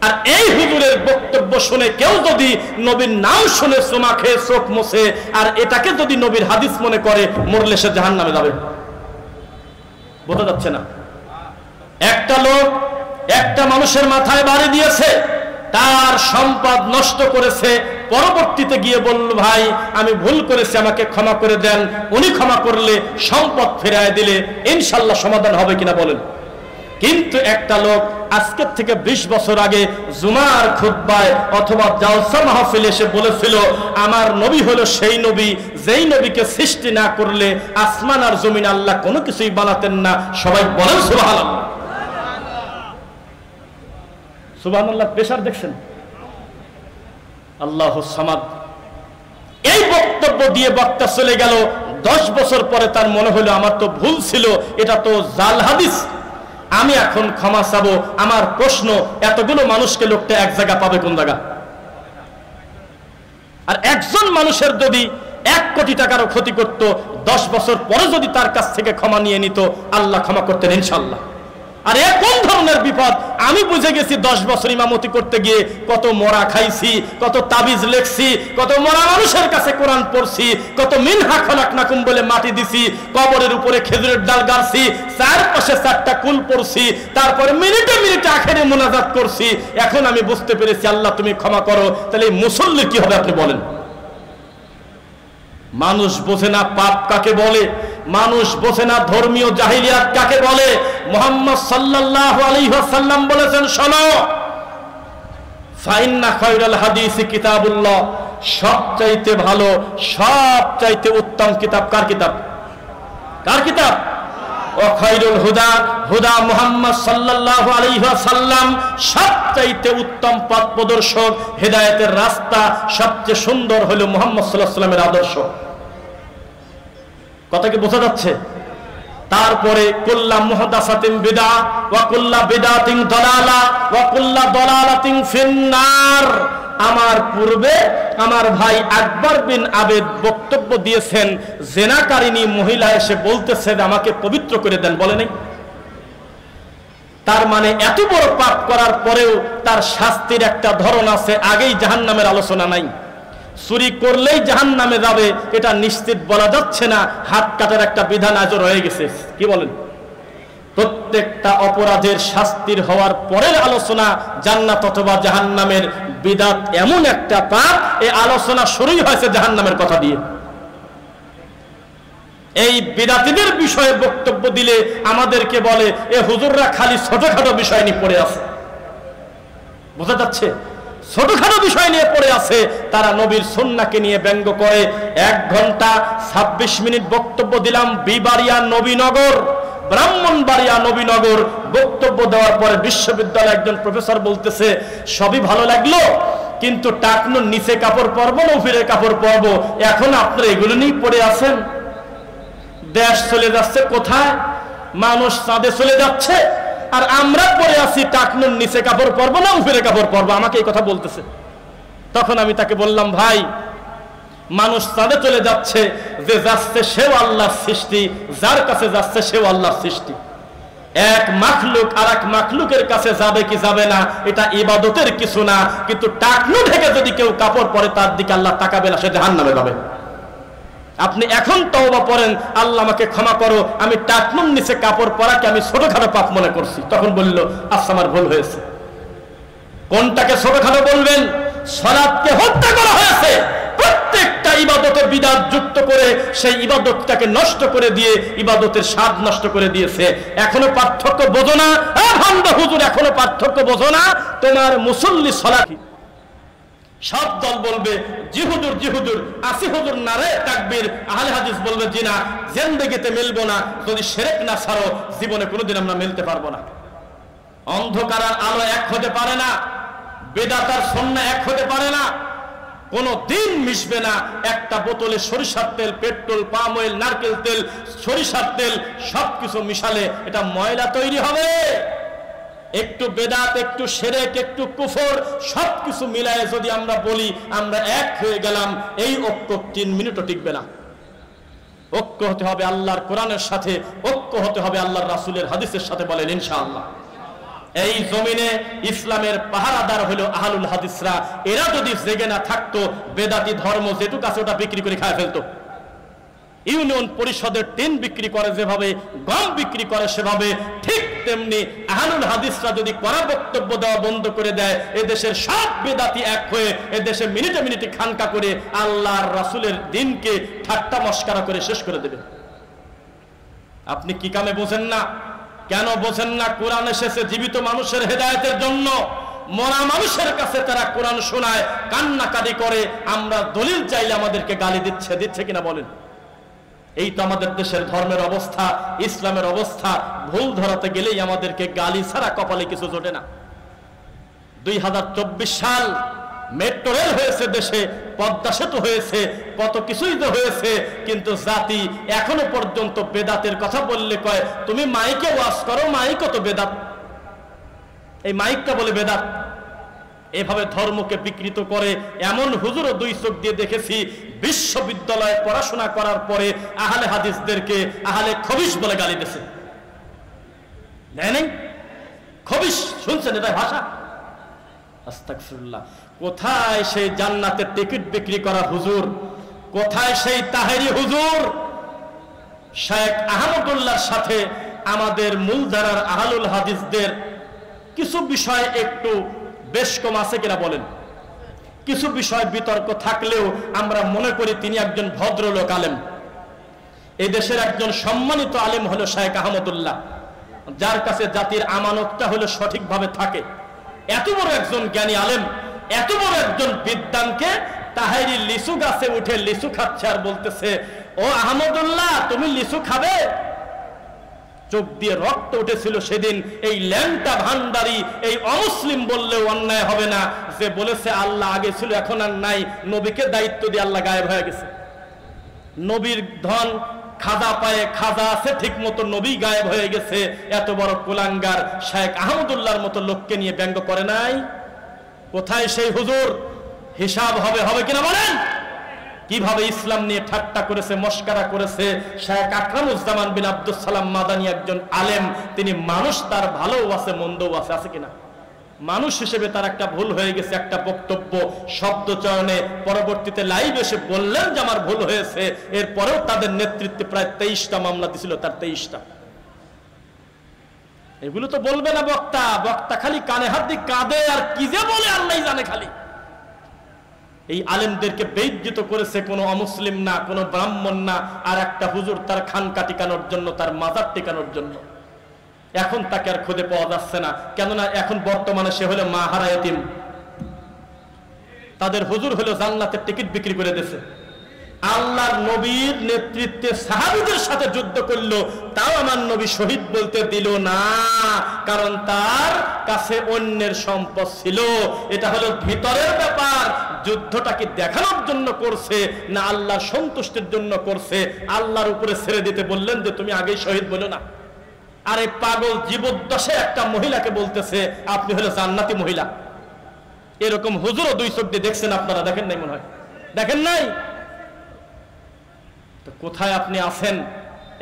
আর এই হুজুরের বক্তব্য শুনে কেউ যদি নবীর নাম শুনে চুমা খেয়ে চোখ মুছে, আর এটাকে যদি নবীর হাদিস মনে করে, মরলে সে জাহান্নামে যাবে। বোঝা যাচ্ছে না? একটা লোক একটা মানুষের মাথায় বাড়ি দিয়েছে, তার সম্পদ নষ্ট করেছে, পরবর্তীতে গিয়ে বলল, ভাই আমি ভুল করেছি, আমাকে ক্ষমা করে দেন। উনি ক্ষমা করলে, সম্পদ ফেরায় দিলে ইনশাল্লাহ সমাধান হবে কিনা বলেন? কিন্তু একটা লোক আজকের থেকে 20 বছর আগে জুমার খুতবায় অথবা জালসা মাহফিলে এসে বলেছিল, আমার নবী হলো সেই নবী যেই নবীকে সৃষ্টি না করলে আসমান আর জমিন আল্লাহ কোনো কিছুই বানাতেন না। সবাই বলেন সুবহানাল্লাহ। সুবহানাল্লাহ, প্রেসার দেখছেন? আল্লাহুস সামাদ। এই বক্তব্য দিয়ে বক্তা চলে গেল। 10 বছর পরে তার মনে হলো, আমার তো ভুল ছিল, এটা তো জাল হাদিস, আমি এখন ক্ষমা চাবো। আমার প্রশ্ন, এতগুলো মানুষকে লোকটা এক জায়গা পাবে কোন জায়গা? আর একজন মানুষের যদি 1 কোটি টাকারও ক্ষতি করত, 10 বছর পরে যদি তার কাছ থেকে ক্ষমা নিয়ে নিত, আল্লাহ ক্ষমা করতেন ইনশাল্লাহ। আর এ কোন ধরনের বিপদ? আমি বুঝে গেছি 10 বছর ইমামতি করতে গিয়ে কত মরা খাইছি, কত তাবিজ লেখছি, কত মরা মানুষের কাছে কোরআন পড়ছি, কত মিনহা খলাকনাকুম বলে মাটি দিছি, কবরের উপরে খেজুরের ডাল গাড়ছি, চারপাশে 4টা কুল পড়ছি, তারপরে মিনিটে মিনিটে আখেরে মোনাজাত করছি। এখন আমি বুঝতে পেরেছি, আল্লাহ তুমি ক্ষমা করো। তাহলে মুসল্লি কি হবে আপনি বলেন? মানুষ বোঝে না পাপ কাকে বলে, মানুষ বোঝে না ধর্মীয় জাহিলিয়াত কাকে বলে। মুহাম্মদ সাল্লাল্লাহু আলাইহি ওয়াসাল্লাম বলেছেন, শোনো, ফাইন্না খায়রাল হাদিসি কিতাবুল্লাহ, সবচাইতে ভালো, সবচাইতে উত্তম কিতাব কার কিতাব? কার কিতাব? ও খায়রুল হুদা, হুদা মুহাম্মদ সাল্লাল্লাহু আলাইহি ওয়াসাল্লাম, সবচাইতে উত্তম পথ প্রদর্শক, হেদায়েতের রাস্তা, সবচেয়ে সুন্দর হলো মুহাম্মদ সাল্লাল্লাহু আলাইহি ওয়াসাল্লামের আদর্শ। কথা কি বোঝা যাচ্ছে? তারপরে কুল্লা মুহদাসাতিন বিদআ ওয়া কুল্লা বিদআতিন দালালা ওয়া কুল্লা দালালাতিন ফিন্নার। আমার পূর্বে আমার ভাই আকবর বিন আবেদ বক্তব্য দিয়েছেন, জেনাকারিনী মহিলা এসে বলতেছে আমাকে পবিত্র করে দেন, বলে নাই? তার মানে এত বড় পাপ করার পরেও তার শাস্তির একটা ধরন আছে, আগেই জাহান্নামের আলোচনা নাই। চুরি করলেই জাহান্নামে যাবে এটা নিশ্চিত বলা যাচ্ছে না, হাত কাটার একটা বিধান আজও রয়ে গেছে। কি বলেন? প্রত্যেকটা অপরাধের শাস্তির হওয়ার পরের আলোচনা জান্নাত অথবা জাহান্নামের। বিদাত এমন একটা পাপ, এই আলোচনা শুরুই হয়েছে জাহান্নামের কথা দিয়ে। এই বিদাতীদের বিষয়ে বক্তব্য দিলে আমাদেরকে বলে, এ হুজুররা খালি ছোটখাটো বিষয় নিয়ে পড়ে আছে। বোঝা যাচ্ছে? ছোটখাটো বিষয় নিয়ে পড়ে আছে। তারা নবীর সুন্নাহকে নিয়ে ব্যঙ্গ করে। 1 ঘন্টা 26 মিনিট বক্তব্য দিলাম বিবাড়িয়া নবীনগর, ব্রাহ্মণবাড়িয়া নবীনগর। বক্তব্য দেওয়ার পরে বিশ্ববিদ্যালয়ের একজন প্রফেসর বলতেছে, সবই ভালো লাগলো, কিন্তু টাকনুর নিচে কাপড় পরবো না উপরে কাপড় পরবো, এখন আপনারা এগুলো নিয়ে পড়ে আছেন। দেশ চলে যাচ্ছে কোথায়? মানুষ চাঁদে চলে যাচ্ছে, আর আমরা পড়ে আছি টাকনুর নিচে কাপড় পরবো না উপরে কাপড় পরবো। আমাকে এই কথা বলতেছে। তখন আমি তাকে বললাম, ভাই মানুষ চাঁদে চলে যাচ্ছে, যে যাচ্ছে সেও আল্লাহর সৃষ্টি, যার কাছে যাচ্ছে সেও আল্লাহর সৃষ্টি। এক মাখলুক আর এক মাখলুকের কাছে যাবে কি যাবে না এটা ইবাদতের কিছু না, কিন্তু টাকনু ঢেকে যদি কেউ কাপড় পরে তার দিকে আল্লাহ তাকাবে না, সে জাহান্নামে যাবে। আপনি এখন তওবা পড়েন, আল্লাহ আমাকে ক্ষমা করো, আমি টাকনুর নিচে কাপড় পরাকে আমি ছোটখাটো পাপ মনে করছি। তখন বলল, আচ্ছা আমার ভুল হয়েছে। কোনটাকে ছোটখাটো বলবেন? সালাতকে হত্যা করা হয়েছে। প্রত্যেকটা ইবাদতের বিধান বিদআত যুক্ত করে সেই ইবাদতটাকে নষ্ট করে দিয়ে ইবাদতের স্বাদ নষ্ট করে দিয়েছে। এখনো পার্থক্য বোঝো না? ভণ্ড হুজুর এখনো পার্থক্য বোঝো না? তোমার মুসল্লি সালাতি সব দল বলবে জি হুজুর জি হুজুর, আসি হুজুর নারে তাকবীর, আহলে হাদিস বলবে জি না, জিন্দেগিতে মিলবো না, যদি শিরক না ছাড়ো জীবনে কোনোদিন আমরা মিলতে পারবো না। অন্ধকার আর আলো এক হতে পারে না, বেদাত আর সুন্নাহ এক হতে পারে না, কোনো দিন মিশবে না। একটা বোতলে সরিষার তেল, পেট্রোল, পাম অয়েল, নারকেল তেল, সরিষার তেল সবকিছু মিশালে এটা ময়লা তৈরি হবে। একটু বেদাত, একটু শিরক, একটু কুফর সবকিছু মিলায়ে যদি আমরা বলি আমরা এক হয়ে গেলাম, এই ঐক্য 3 মিনিটও টিকবে না। ঐক্য হতে হবে আল্লাহর কোরআনের সাথে, ঐক্য হতে হবে আল্লাহর রাসূলের হাদিসের সাথে, বলেন ইনশাআল্লাহ। এই জমিনে ইসলামের পাহারাদার হলো আহলুল হাদিসরা। এরা যদি জেগে না থাকতো, বেদাতি ধর্ম যেটুক আছে ওটা বিক্রি করে খায় ফেলতো। ইউনিয়ন পরিষদের টিন বিক্রি করে যেভাবে, গম বিক্রি করে সেভাবে, ঠিক তেমনি আহলুল হাদিসরা যদি কড়া বক্তব্য দেওয়া বন্ধ করে দেয়, এদেশের সব বেদাতি এক হয়ে এদেশে মিনিটে মিনিটে খানকা করে আল্লাহর রাসূলের দ্বীনকে ঠাট্টা মস্করা করে শেষ করে দেবে। আপনি কি কামে বোঝেন না? কেন বোঝেন না? কোরআন এসেছে জীবিত মানুষের হেদায়েতের জন্য। মরা মানুষের কাছে তারা কোরআন শোনায়, কান্নাকাটি করে, আমরা দলিল চাইলে আমাদেরকে গালি দিচ্ছে কিনা বলেন? এই তো আমাদের দেশের ধর্মের অবস্থা, ইসলামের অবস্থা। ভুল ধরাতে গেলেই আমাদেরকে গালি ছাড়া কপালে কিছু জোটে না। 2024 সাল, মেট্রো রেল হয়েছে দেশে, পদ্মা সেতু হয়েছে, কত কিছুই তো হয়েছে, কিন্তু জাতি এখনো পর্যন্ত বেদাতের কথা বললে কয় তুমি মাইকে ওয়াজ করো, মাইকও তো বেদাত, এই মাইকটা বলে বেদাত। এভাবে ধর্মকে বিকৃত করে এমন হুজুরও 2 চোখ দিয়ে দেখেছি বিশ্ববিদ্যালয়ে পড়াশোনা করার পরে আহলে হাদিসদেরকে আহলে খবিশ বলে গালি দিয়েছে। জানেন খবিশ? শুনছেন এটা ভাষা? আস্তাগফিরুল্লাহ। কোথায় সেই জান্নাতের টিকিট বিক্রি করা হুজুর? কোথায় সেই তাহেরি হুজুর? শেখ আহমদুল্লাহর সাথে আমাদের মূলধারার আহলুল হাদিসদের কিছু বিষয় একটু বেশ কম আছে কিনা বলেন? কিছু বিষয় বিতর্ক থাকলেও আমরা মনে করি তিনি একজন ভদ্রলোক আলেম। এই দেশের একজন সম্মানিত আলেম হলো শেখ আহমদুল্লাহ, যার কাছে জাতির আমানতটা হলো সঠিকভাবে থাকে। এত বড় একজন জ্ঞানী আলেম, এত বড় একজন বিদ্বানকে তাহেরি লিচু গাছে উঠে লিচু খাচ্ছে আর বলতেছে ও আহমদুল্লাহ তুমি লিচু খাবে? চোখ দিয়ে রক্ত উঠেছিল সেদিন। এই ল্যাংটা ভান্ডারি, এই অমুসলিম বললেও অন্যায় হবে না, যে বলেছে আল্লাহ আগে ছিল এখন আর নাই, নবীকে দায়িত্ব দিয়ে আল্লাহ গায়েব হয়ে গেছে। নবীর ধন খাজা পায়ে খাজা আছে ঠিক মতো, নবী গায়েব হয়ে গেছে। এত বড় কুলাঙ্গার শেখ আহমদুল্লাহর মতো লোককে নিয়ে ব্যঙ্গ করে নাই? কোথায় সেই হুজুর? হিসাব হবে কিনা বলেন? কিভাবে ইসলাম নিয়ে ঠাট্টা করেছে, মস্করা করেছে। শেখ আকরামুজ্জামান বিন আব্দুস সালাম মাদানী একজন আলেম, তিনি মানুষ, তার ভালোও আছে মন্দও আছে কিনা? মানুষ হিসেবে তার একটা ভুল হয়ে গেছে, একটা বক্তব্য শব্দ চয়নে, পরবর্তীতে লাইভ এসে বললেন যে আমার ভুল হয়েছে। এরপরেও তাদের নেতৃত্বে প্রায় 23টা মামলা দিছিল, তার 23টা। এগুলো তো বলবে না বক্তা। বক্তা খালি কানে হাত দিয়ে কাঁদে আর কি যে বলে আল্লাহই জানে খালি। এই আলেমদেরকে বেইজ্জত করেছে কোনো অমুসলিম না, কোনো ব্রাহ্মণ না, আর একটা হুজুর তার খানকা টিকানোর জন্য, তার মাজার টিকানোর জন্য। এখন তাকে আর খুঁজে পাওয়া যাচ্ছে না, কেননা এখন বর্তমানে সে হলো মা হারা এতিম। তাদের হুজুর হলো জান্নাতের টিকিট বিক্রি করে দিয়েছে। আল্লাহর নবীর নেতৃত্বে সাহাবীদের সাথে যুদ্ধ করলো, তাও আমার নবী শহীদ বলতে দিল না, কারণ তার কাছে অন্যের সম্পদ ছিল। এটা হলো ভিতরের ব্যাপার। যুদ্ধটা কি দেখানোর জন্য করছে না আল্লাহর সন্তুষ্টির জন্য করছে? আল্লাহর উপরে ছেড়ে দিতে বললেন যে তুমি আগেই শহীদ বলো না। আর এই পাগল জীবদ্দশে একটা মহিলাকে বলতেছে আপনি হলো জান্নাতি মহিলা। এরকম হুজুরও 2 চোখ দিয়ে দেখছেন আপনারা? দেখেন নাই মনে হয়? দেখেন নাই? তো কোথায় আপনি আছেন?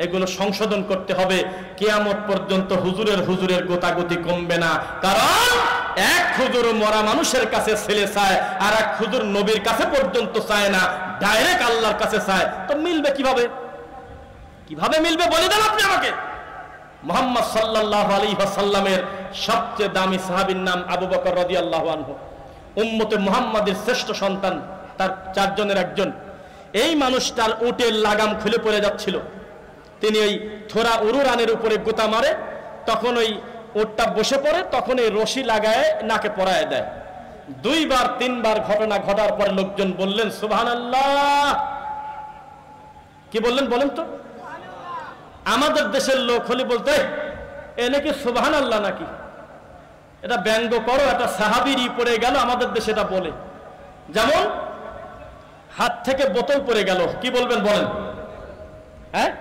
এগুলো সংশোধন করতে হবে। কিয়ামত পর্যন্ত হুজুরের গোতাগুতি কমবে না, কারণ এক হুজুর মরা মানুষের কাছে ছেলে চায়, আর এক হুজুর নবীর কাছে পর্যন্ত চায় না, ডাইরেক্ট আল্লাহর কাছে চায়। তো মিলবে কিভাবে? কিভাবে মিলবে বলে দেন আপনি আমাকে। মুহাম্মদ সাল্লাল্লাহু আলাইহি ওয়াসাল্লামের সবচেয়ে দামি সাহাবীর নাম আবু বকর রাদিয়াল্লাহু আনহু, উম্মতে মুহাম্মাদের শ্রেষ্ঠ সন্তান, তার 4 জনের একজন। এই মানুষটার উটের লাগাম খুলে পড়ে যাচ্ছিল, তিনি ওই থোড়া উরুরানের উপরে গোতা মারে, তখন ওই উটটা বসে পড়ে, তখন এই রশি লাগায় নাকে পরায় দেয়। 2 বার 3 বার ঘটনা ঘটার পরে লোকজন বললেন সুবহানাল্লাহ। কি বললেন বলেন তো? আমাদের দেশের লোক হলে বলতে এ নাকি সুবহানাল্লাহ নাকি, এটা ব্যঙ্গ করো, এটা সাহাবীরই পড়ে গেল, আমাদের দেশে এটা বলে। যেমন হাত থেকে বোতল পড়ে গেল, কি বলবেন বলেন? হ্যাঁ,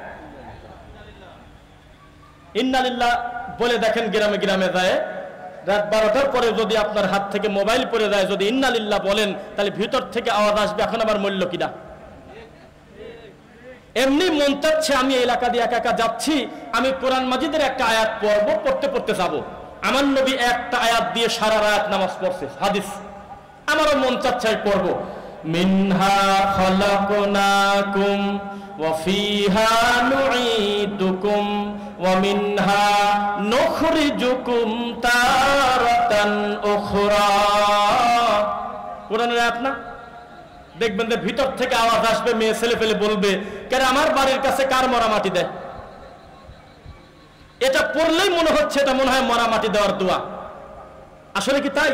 ইন্নালিল্লাহ বলে দেখেন গ্রামে গ্রামে যায়, রাত 12টার পরে যদি আপনার হাত থেকে মোবাইল পড়ে যায়, যদি ইন্নালিল্লাহ বলেন, তাহলে ভিতর থেকে আওয়াজ আসবে এখন আবার মরল কিনা। এমনি মন চাচ্ছে আমি এলাকা দিয়ে একা একা যাচ্ছি, আমি কোরআন মাজিদের একটা আয়াত পড়বো, পড়তে পড়তে যাবো। আমার নবী একটা আয়াত দিয়ে সারা রাত নামাজ পড়ছে, হাদিস। আমারও মন চাচ্ছে পড়বো, মিনহা খালাকনাকুম ওয়া ফিহা নুঈদুকুম ওয়া মিনহা নুখরিজুকুম তারাতান উখরা। কোরআনের আয়াত না? দেখবেন যে ভিতর থেকে আওয়াজ আসবে, মেয়ে ছেলে ফেলে বলবে, কেন আমার বাড়ির কাছে কার মরা মাটি দেয়? এটা পড়লেই মনে হচ্ছে এটা মনে হয় মরা মাটি দেওয়ার দোয়া। আসলে কি তাই?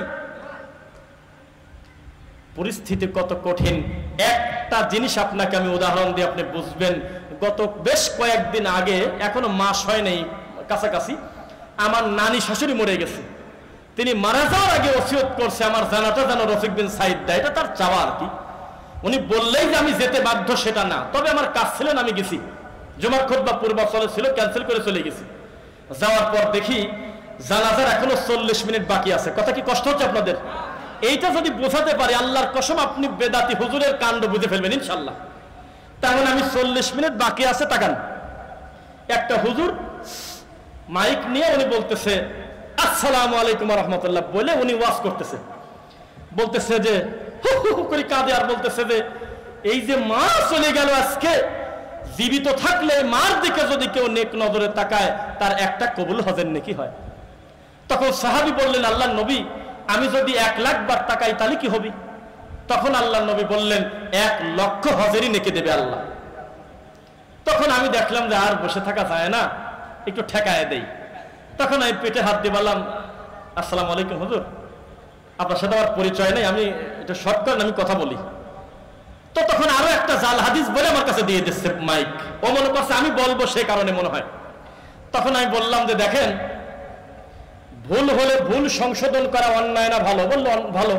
পরিস্থিতি কত কঠিন। একটা জিনিস আপনাকে আমি উদাহরণ দিয়ে আপনি বুঝবেন। গত বেশ কয়েকদিন আগে, এখনো মাস হয় নাই কাছাকাছি, আমার নানি শাশুড়ি মরে গেছে। তিনি মারা যাওয়ার আগে ওসিয়ত করছে আমার জানাটা যেন রফিক বিন সাইদ দেয়। এটা তার চাওয়া আর কি। উনি বললেই যে আমি যেতে বাধ্য সেটা না, তবে আমার কাজ ছিল না, আমি গেছি। জুমার খুতবা পূর্বাচলে ছিল, ক্যান্সেল করে চলে গেছি। যাওয়ার পর দেখি জানাজার এখনো 40 মিনিট বাকি আছে। কথা কি কষ্ট হচ্ছে আপনাদের? এইটা যদি বোঝাতে পারি, আল্লাহর কসম আপনি বেদাতি হুজুরের কাণ্ড বুঝে ফেলবেন ইনশাল্লাহ। তেমন আমি 40 মিনিট বাকি আছে, তাকান। একটা হুজুর মাইক নিয়ে উনি বলতেছে আসসালামু আলাইকুম ওয়া রাহমাতুল্লাহ বলে উনি ওয়াজ করতেছে। বলতেছে যে হু হু হু করে কাঁদে, আর বলতেছে যে এই যে মা চলে গেল আজকে, জীবিত থাকলে মার দিকে যদি কেউ নেক নজরে তাকায়, তার একটা কবুল হজের নেকি হয়। তখন সাহাবী বললেন, আল্লাহর নবী, আমি যদি 1 লাখ বার তাকাই তাহলে কি হবে? তখন আল্লাহর নবী বললেন, 1 লক্ষ হজেরই নেকি দেবে আল্লাহ। তখন আমি দেখলাম যে আর বসে থাকা যায় না, একটু ঠেকায় দেই। তখন আমি পেটে হাত দিয়ে বললাম, আসসালামু আলাইকুম হুজুর, আপনার সাথে আমার পরিচয় নেই, আমি এটা শর্ট করেন, আমি কথা বলি। তো তখন আরো একটা জাল হাদিস বলে আমার কাছে দিয়ে দিচ্ছে মাইক। ও মনে করছে আমি বলবো, সে কারণে মনে হয়। তখন আমি বললাম যে দেখেন, ভুল হলে ভুল সংশোধন করা অন্যায় না ভালো? বললো ভালো।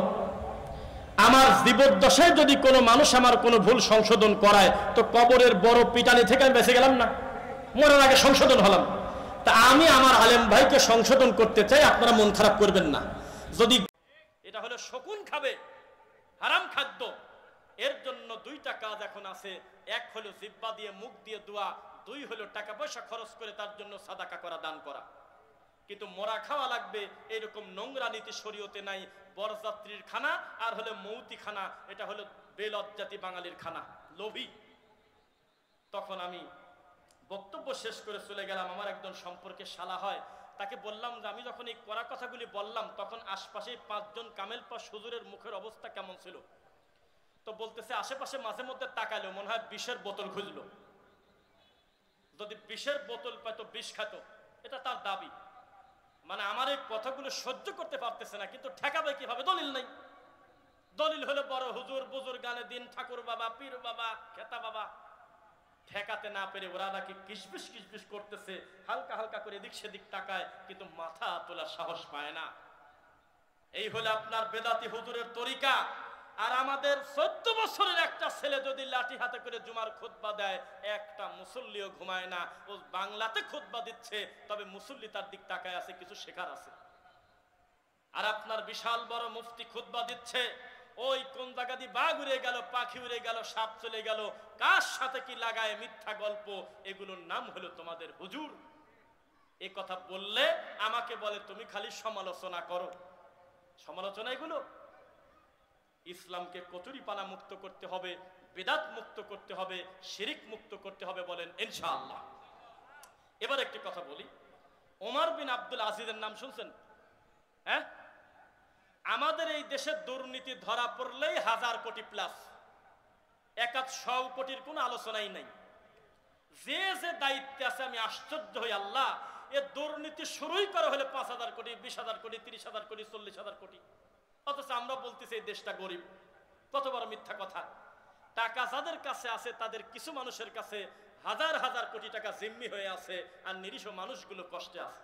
আমার জীবদ্দশায় যদি কোনো মানুষ আমার কোনো ভুল সংশোধন করায়, তো কবরের বড় পিটানি থেকে আমি বেঁচে গেলাম না? মরার আগে সংশোধন হলাম। তা আমি আমার আলেম ভাইকে সংশোধন করতে চাই, আপনারা মন খারাপ করবেন না। যদি এটা হলো শকুন খাবে, হারাম খাদ্য, এর জন্য 2টা কাজ এখন আছে। 1 হলো জিহ্বা দিয়ে মুখ দিয়ে দোয়া, 2 হলো টাকা পয়সা খরচ করে তার জন্য সাদাকা করা, দান করা। কিন্তু মরা খাওয়া লাগবে এরকম নোংরা নীতি শরীয়তে নাই। বরযাত্রীর খানা আর হলো মৌতি খানা, এটা হলো বেলজ্জাতি বাঙালির খানা, লোভী। তখন আমি বক্তব্য শেষ করে চলে গেলাম। আমার একজন সম্পর্কে শালা হয়, তাকে বললাম যে আমি যখন এই কড়া কথাগুলি বললাম, তখন আশপাশে 5 জন কামেল পাশ হুজুরের মুখের অবস্থা কেমন ছিল। তো বলতেছে আশেপাশে মাঝে মধ্যে তাকাইলো, মনে হয় বিষের বোতল খুঁজলো। যদি বিষের বোতল পেতো বিষ খাতো, এটা তার দাবি। মানে আমার এই কথাগুলো সহ্য করতে পারতেছে না, কিন্তু ঠেকাবে কিভাবে? দলিল নাই। দলিল হলো বড় হুজুর, বুজুর গানে দিন, ঠাকুর বাবা, পীর বাবা, খেতা বাবা। ঠেকাতে না পেরে ওরা নাকি কিসবিস কিসবিস করতেছে, হালকা হালকা করে এদিক সেদিক তাকায়, কিন্তু মাথা তোলার সাহস পায় না। এই হলো আপনার বেদাতি হুজুরের তরিকা। আর আমাদের 14 বছরের একটা ছেলে যদি লাঠি হাতে করে জুমার খুতবা দেয়, একটা মুসল্লিও ঘুমায় না। ও বাংলাতে খুতবা দিচ্ছে, তবে মুসল্লি তার দিক তাকায় আছে, কিছু শেখার আছে। আর আপনার বিশাল বড় মুফতি খুতবা দিচ্ছে, ওই কোন জায়গা দিয়ে বাঘ উড়ে গেল, পাখি উড়ে গেল, সাপ চলে গেল, কার সাথে কি লাগায় মিথ্যা গল্প, এগুলোর নাম হলো তোমাদের হুজুর। এ কথা বললে আমাকে বলে তুমি খালি সমালোচনা করো। সমালোচনা এগুলো? ইসলামকে কচুরিপানা মুক্ত করতে হবে, বিদআত মুক্ত করতে হবে, শিরিক মুক্ত করতে হবে, বলেন ইনশাআল্লাহ। এবার একটি কথা বলি, ওমর বিন আব্দুল আজিজের নাম শুনছেন? হ্যাঁ, আমাদের এই দেশের দুর্নীতি ধরা পড়লেই 1000 কোটি প্লাস। 1-1 কোটির কোনো আলোচনাই নাই। যে যে দায়িত্বে আছে আমি আশ্চর্য হই, আল্লাহ এ দুর্নীতি শুরুই করা হলে 5,000 কোটি, 20,000 কোটি, 30,000 কোটি, 40,000 কোটি, অথচ আমরা বলতেছি এই দেশটা গরিব। কত বড় মিথ্যা কথা। টাকা যাদের কাছে আছে তাদের কিছু মানুষের কাছে হাজার হাজার কোটি টাকা জিম্মি হয়ে আছে, আর নিরীহ মানুষগুলো কষ্টে আছে।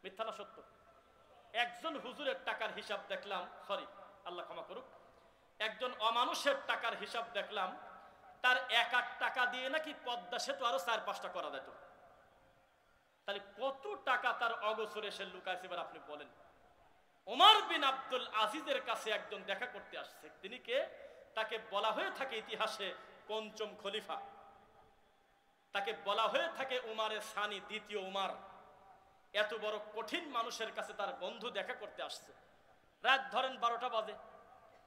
মিথ্যা না সত্য? একজন হুজুরের টাকার হিসাব দেখলাম, সরি আল্লাহ ক্ষমা করুক, একজন অমানুষের টাকার হিসাব দেখলাম, তার 1 টাকা দিয়ে নাকি পদ্মা সেতু আরো 4-5টা করা যেত। তাহলে কত টাকা তার অগোচরে সে লুকাইছে এবার আপনি বলেন। ওমর বিন আব্দুল আজিজের কাছে একজন দেখা করতে আসছে। তিনি কে? তাকে বলা হয়ে থাকে ইতিহাসে পঞ্চম খলিফা, তাকে বলা হয়ে থাকে উমারে সানি, দ্বিতীয় উমার। এত বড় কঠিন মানুষের কাছে তার বন্ধু দেখা করতে আসছে। রাত ধরেন 12টা বাজে,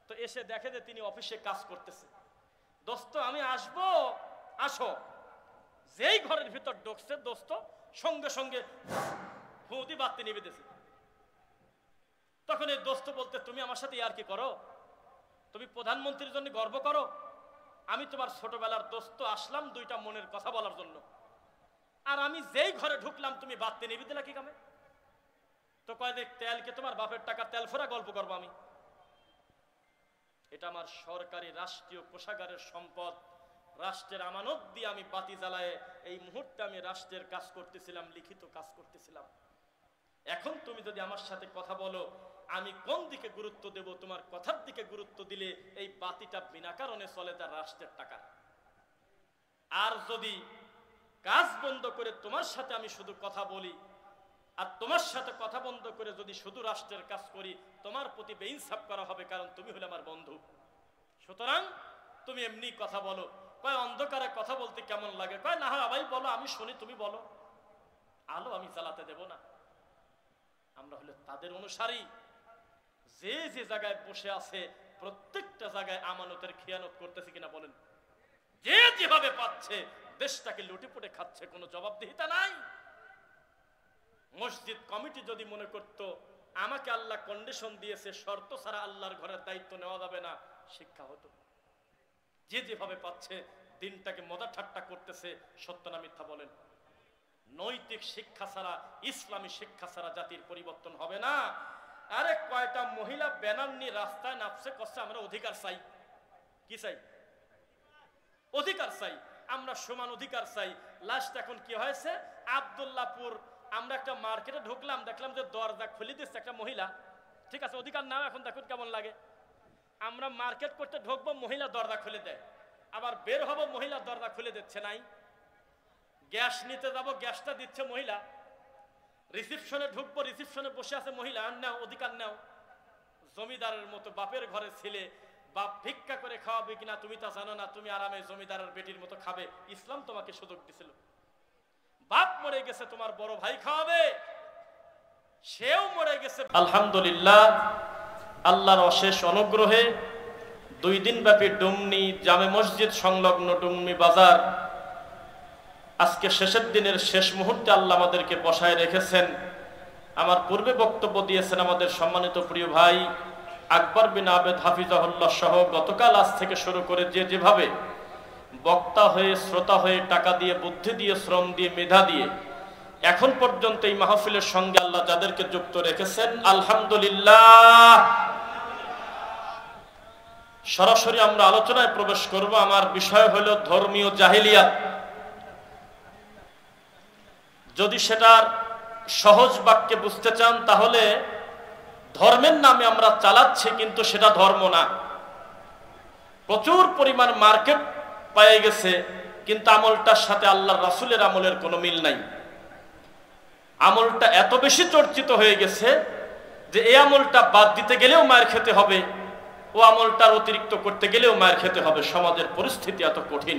তো এসে দেখে যে তিনি অফিসে কাজ করতেছে। দোস্ত আমি আসবো, আসো। যেই ঘরের ভিতর ঢুকছে দোস্ত সঙ্গে সঙ্গে হুদি বাতি নিবে দিয়েছে। তখন এই দোস্ত বলতে, তুমি আমার সাথে আর কি করো? তুমি প্রধানমন্ত্রীর জন্য গর্ব করো? আমি তোমার ছোটবেলার দোস্ত, আসলাম 2টা মনের কথা বলার জন্য, আর আমি যেই ঘরে ঢুকলাম তুমি বাতি নিবি দিলা কি কামে? তো কয় দেখ তেলকে তোমার বাপের টাকা তেল ফোরা গল্প করবো আমি? এটা আমার সরকারি রাষ্ট্রীয় কোষাগারের সম্পদ, রাষ্ট্রের আমানত দিয়ে আমি বাতি জ্বালায় এই মুহূর্তে আমি রাষ্ট্রের কাজ করতেছিলাম, লিখিত কাজ করতেছিলাম। এখন তুমি যদি আমার সাথে কথা বলো, আমি কোন দিকে গুরুত্ব দেব? তোমার কথার দিকে গুরুত্ব দিলে এই বাতিটা বিনা কারণে চলে, তার রাষ্ট্রের টাকা। আর যদি কাজ বন্ধ করে তোমার সাথে আমি শুধু কথা বলি, আর তোমার সাথে কথা বন্ধ করে যদি শুধু রাষ্ট্রের কাজ করি, তোমার প্রতি বেইনসাফ করা হবে, কারণ তুমি হলে আমার বন্ধু। সুতরাং তুমি এমনি কথা বলো। কয় অন্ধকারে কথা বলতে কেমন লাগে? কয় না হয় ভাই বলো, আমি শুনি, তুমি বলো, আলো আমি জ্বালাতে দেব না। আমরা হলে তাদের অনুসারী, যে যে জায়গায় বসে আছে প্রত্যেকটা জায়গায় আমানতের খেয়ানত করতেছে কিনা বলেন? যে যেভাবে পাচ্ছে দেশটাকে লুটেপুটে খাচ্ছে, কোনো জবাবদিহিতা নাই। মসজিদ কমিটি যদি মনে করত আমাকে আল্লাহ কন্ডিশন দিয়েছে, শর্ত ছাড়া আল্লাহর ঘরের দায়িত্ব নেওয়া যাবে না, শিক্ষা হতো। যে যেভাবে পাচ্ছে দিনটাকে মজা ঠাট্টা করতেছে। সত্য না মিথ্যা বলেন? নৈতিক শিক্ষা ছাড়া, ইসলামী শিক্ষা ছাড়া জাতির পরিবর্তন হবে না। আরে কয়টা মহিলা ব্যানার নিয়ে রাস্তায় নামছে, কষ্ট আমরা অধিকার চাই। কি চাই? অধিকার চাই, আমরা সমান অধিকার চাই। লাস্ট এখন কি হয়েছে, আব্দুল্লাহপুর আমরা একটা মার্কেটে ঢুকলাম, দেখলাম যে দরজা খুলে দিচ্ছে একটা মহিলা। ঠিক আছে, অধিকার নাও, এখন দেখুন কেমন লাগে। আমরা মার্কেট করতে ঢুকবো, মহিলা দরজা খুলে দেয়, আবার বের হবো, মহিলা দরজা খুলে দিচ্ছে নাই। গ্যাস নিতে যাবো, গ্যাসটা দিচ্ছে মহিলা। রিসিপশনে ঢুকবো, রিসিপশনে বসে আছে মহিলা, নাও অধিকার নাও। জমিদারের মতো বাপের ঘরে ছেলে, বাপ ভিক্ষা করে খাওয়াবে কিনা তুমি তা জানো না, তুমি আরামে জমিদারের বেটির মতো খাবে। ইসলাম তোমাকে সুযোগ দিছিল। বাপ মরে গেছে, তোমার বড় ভাই খাওয়াবে, সেও মরে গেছে। আলহামদুলিল্লাহ, আল্লাহর অশেষ অনুগ্রহে 2 দিন ব্যাপী ডুমনি জামে মসজিদ সংলগ্ন ডুমনি বাজার আজকে শেষের দিনের শেষ মুহূর্তে আল্লাহ আমাদেরকে বসায় রেখেছেন। আমার পূর্বে বক্তব্য দিয়েছেন আমাদের সম্মানিত প্রিয় ভাই আকবর বিন আবেদ হাফিজাহুল্লাহ সহ গতকাল আজ থেকে শুরু করে যে যেভাবে বক্তা হয়ে, শ্রোতা হয়ে, টাকা দিয়ে, বুদ্ধি দিয়ে, শ্রম দিয়ে, মেধা দিয়ে এখন পর্যন্ত এই মাহফিলের সঙ্গে আল্লাহ যাদেরকে যুক্ত রেখেছেন, আলহামদুলিল্লাহ। সরাসরি আমরা আলোচনায় প্রবেশ করব। আমার বিষয় হলো ধর্মীয় জাহিলিয়াত। যদি সেটার সহজ বাক্যে বুঝতে চান তাহলে ধর্মের নামে আমরা চালাচ্ছি, কিন্তু সেটা ধর্ম না। প্রচুর পরিমাণ মার্কেট পেয়ে গেছে, কিন্তু আমলটার সাথে আল্লাহর রাসূলের আমলের কোনো মিল নাই। আমলটা এত বেশি চর্চিত হয়ে গেছে যে এই আমলটা বাদ দিতে গেলেও মায়ের খেতে হবে, ও আমলটার অতিরিক্ত করতে গেলেও মায়ের খেতে হবে। সমাজের পরিস্থিতি এত কঠিন।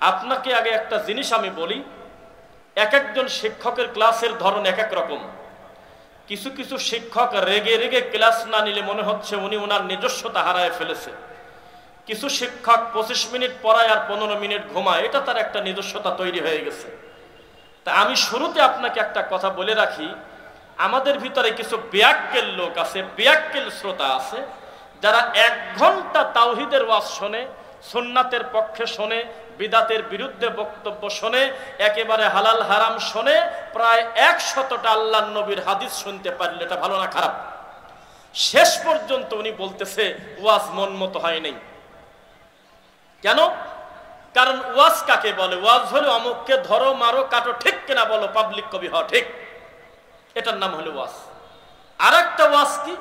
আপনাকে আগে একটা জিনিস আমি বলি, এক একজন শিক্ষকের ক্লাসের ধরন এক এক রকম। কিছু কিছু শিক্ষক রেগে রেগে ক্লাস না নিলে মনে হচ্ছে উনি ওনার নিজস্বতা হারায় ফেলেছে। কিছু শিক্ষক 25 মিনিট পড়ায় আর 15 মিনিট ঘুমায়, এটা তার একটা নিজস্বতা তৈরি হয়ে গেছে। তা আমি শুরুতে আপনাকে একটা কথা বলে রাখি, আমাদের ভিতরে কিছু বেয়াক্কেল লোক আছে, বেয়াক্কেল শ্রোতা আছে, যারা 1 ঘন্টা তাওহীদের ওয়াজ শোনে, সুন্নাতের পক্ষে শোনে, বিদাতের বিরুদ্ধে বক্তব্য শোনে, একেবারে হালাল হারাম শোনে, প্রায় 100টা আল্লাহর নবীর হাদিস শুনতে পারলে এটা ভালো না খারাপ? শেষ পর্যন্ত উনি বলতেছে ওয়াজ মন মতো হয় নাই। কেন? কারণ ওয়াজ কাকে বলে? ওয়াজ হলো অমুককে ধরো মারো কাটো, ঠিক কিনা বলো, পাবলিক কবি হওয়া, ঠিক? এটার নাম হলো ওয়াজ। আরেকটা ওয়াজ কি?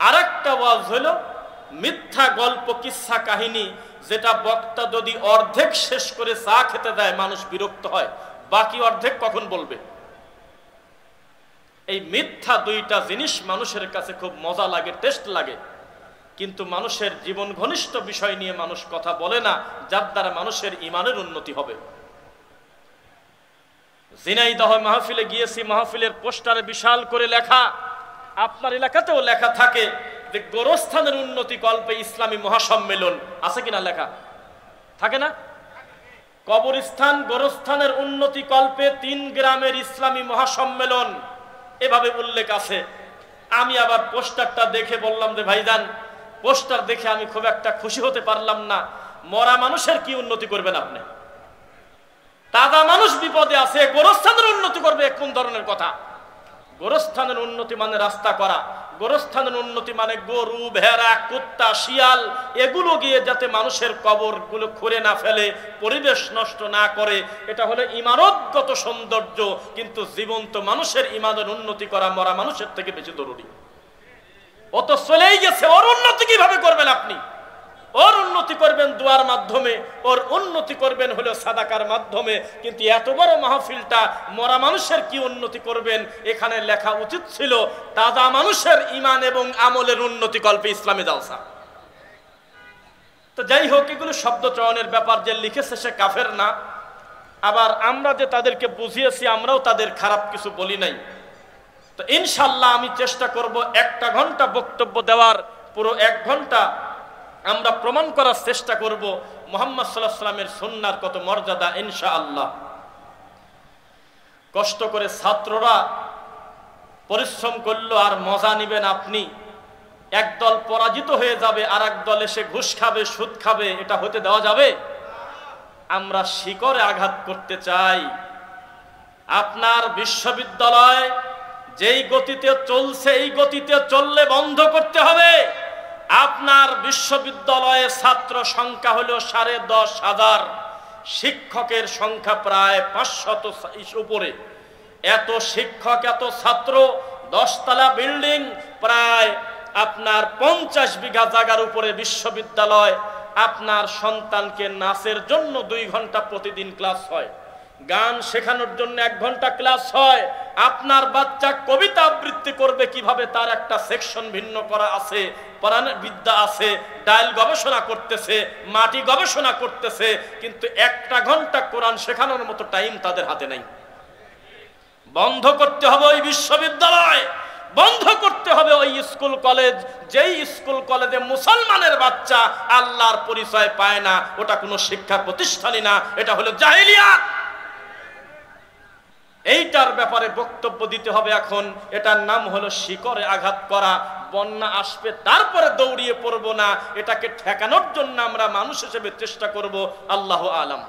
আরেকটা ওয়াজ হলো মিথ্যা গল্প, কিচ্ছা কাহিনী, যেটা বক্তা যদি অর্ধেক শেষ করে চা খেতে দেয় মানুষ বিরক্ত হয়, বাকি অর্ধেক কখন বলবে? এই মিথ্যা দুইটা জিনিস মানুষের কাছে খুব মজা লাগে, টেস্ট লাগে, কিন্তু মানুষের জীবন ঘনিষ্ঠ বিষয় নিয়ে মানুষ কথা বলে না, যার দ্বারা মানুষের ইমানের উন্নতি হবে। ঝিনাইদহ মাহফিলে গিয়েছি, মাহফিলের পোস্টারে বিশাল করে লেখা, আপনার এলাকাতেও লেখা থাকে যে গোরস্থানের উন্নতি কল্পে ইসলামী মহাসম্মেলন, আছে কিনা লেখা? থাকে না? কবরস্থান গোরস্থানের উন্নতি কল্পে 3 গ্রামের ইসলামী মহাসম্মেলন, এভাবে উল্লেখ আছে। আমি আবার পোস্টারটা দেখে বললাম যে ভাইজান, পোস্টার দেখে আমি খুব একটা খুশি হতে পারলাম না। মরা মানুষের কি উন্নতি করবেন আপনি? তাজা মানুষ বিপদে আছে, গোরস্থানের উন্নতি করবে, কোন ধরনের কথা? গোরস্থানের উন্নতি মানে রাস্তা করা, গোরস্থানের উন্নতি মানে গরু, ভেড়া, কুত্তা, শিয়াল এগুলো গিয়ে যাতে মানুষের কবরগুলো খুঁড়ে না ফেলে, পরিবেশ নষ্ট না করে, এটা হলো ইমারতগত সৌন্দর্য। কিন্তু জীবন্ত মানুষের ইমানের উন্নতি করা মরা মানুষের থেকে বেশি জরুরি। ও তো চলেই গেছে, ওর উন্নতি কিভাবে করবেন আপনি? ওর উন্নতি করবেন দোয়ার মাধ্যমে, ওর উন্নতি করবেন হলো সাদাকার মাধ্যমে। কিন্তু এত বড় মাহফিলটা মরা মানুষের কি উন্নতি করবেন? এখানে লেখা উচিত ছিল তাজা মানুষের ইমান এবং আমলের উন্নতি কল্পে ইসলামী জালসা। তো যাই হোক, এগুলো শব্দ চয়নের ব্যাপার, যে লিখেছে সে কাফের না। আবার আমরা যে তাদেরকে বুঝিয়েছি, আমরাও তাদের খারাপ কিছু বলি নাই। তো ইনশাল্লাহ আমি চেষ্টা করব 1টা ঘন্টা বক্তব্য দেওয়ার, পুরো 1 ঘন্টা আমরা প্রমাণ করার চেষ্টা করব মুহাম্মদ সাল্লাল্লাহু আলাইহি ওয়াসাল্লামের সুন্নাহর কত মর্যাদা। ইনশাআল্লাহ কষ্ট করে ছাত্ররা পরিশ্রম করলো, আর মজা নেবেন আপনি। একদল পরাজিত হয়ে যাবে, আর একদল এসে ঘুষ খাবে, সুদ খাবে, এটা হতে দেওয়া যাবে? আমরা শিকড়ে আঘাত করতে চাই। আপনার বিশ্ববিদ্যালয় যেই গতিতে চলছে, এই গতিতে চললে বন্ধ করতে হবে। আপনার বিশ্ববিদ্যালয়ে ছাত্র সংখ্যা হলো 10,500, শিক্ষকের সংখ্যা প্রায় 500 উপরে। এত শিক্ষক, এত ছাত্র, 10 তলা বিল্ডিং, প্রায় আপনার 50 বিঘা জায়গার উপরে বিশ্ববিদ্যালয়। আপনার সন্তানকে নাচের জন্য 2 ঘন্টা প্রতিদিন ক্লাস হয়, গান শেখানোর জন্য 1 ঘন্টা ক্লাস হয়। আপনার বাচ্চা কবিতা আবৃত্তি করবে কিভাবে, তার একটা সেকশন ভিন্ন করা আছে, পরাণের বিদ্যা আছে, ডায়াল গবেষণা করতেছে, মাটি গবেষণা করতেছে, কিন্তু 1টা ঘন্টা কোরআন শেখানোর মতো টাইম তাদের হাতে নাই। বন্ধ করতে হবে ওই বিশ্ববিদ্যালয়, বন্ধ করতে হবে ওই স্কুল কলেজ, যেই স্কুল কলেজে মুসলমানের বাচ্চা আল্লাহর পরিচয় পায় না, ওটা কোনো শিক্ষা প্রতিষ্ঠানই না, এটা হলো জাহেলিয়াত। এইটার ব্যাপারে বক্তব্য দিতে হবে এখন। এটার নাম হলো শিকড়ে আঘাত করা। বন্যা আসবে, তারপরে দৌড়িয়ে পড়বো না, এটাকে ঠেকানোর জন্য আমরা মানুষ হিসেবে চেষ্টা করব। আল্লাহু আলাম।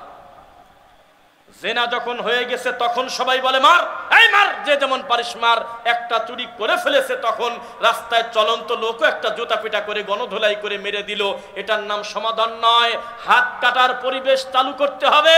জেনা যখন হয়ে গেছে তখন সবাই বলে মার, এই মার, যে যেমন পারিস মার। একটা চুরি করে ফেলেছে, তখন রাস্তায় চলন্ত লোকও একটা জুতা পিটা করে গণধোলাই করে মেরে দিল। এটার নাম সমাধান নয়। হাত কাটার পরিবেশ চালু করতে হবে।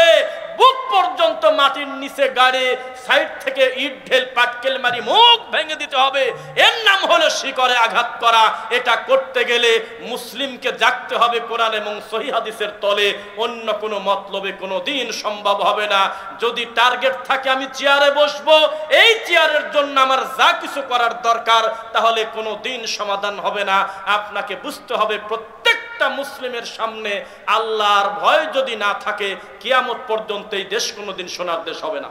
বুক পর্যন্ত মাটির নিচে গাড়ে, সাইড থেকে ইট ঢেল পাটকেল মারি মুখ ভেঙে দিতে হবে। এর নাম হলো শিকড়ে আঘাত করা। এটা করতে গেলে মুসলিমকে জাগতে হবে কোরআন এবং সহিহ হাদিসের তলে। অন্য কোনো মতলবে কোনো দিন সম্ভব হবে না। যদি টার্গেট থাকে আমি চেয়ারে বসবো, এই চেয়ারের জন্য আমার যা কিছু করার দরকার, তাহলে কোনো দিন সমাধান হবে না। আপনাকে বুঝতে হবে প্রত্যেকটা মুসলিমের সামনে আল্লাহর ভয় যদি না থাকে, কিয়ামত পর্যন্ত এই দেশ কোনোদিন সোনার দেশ হবে না।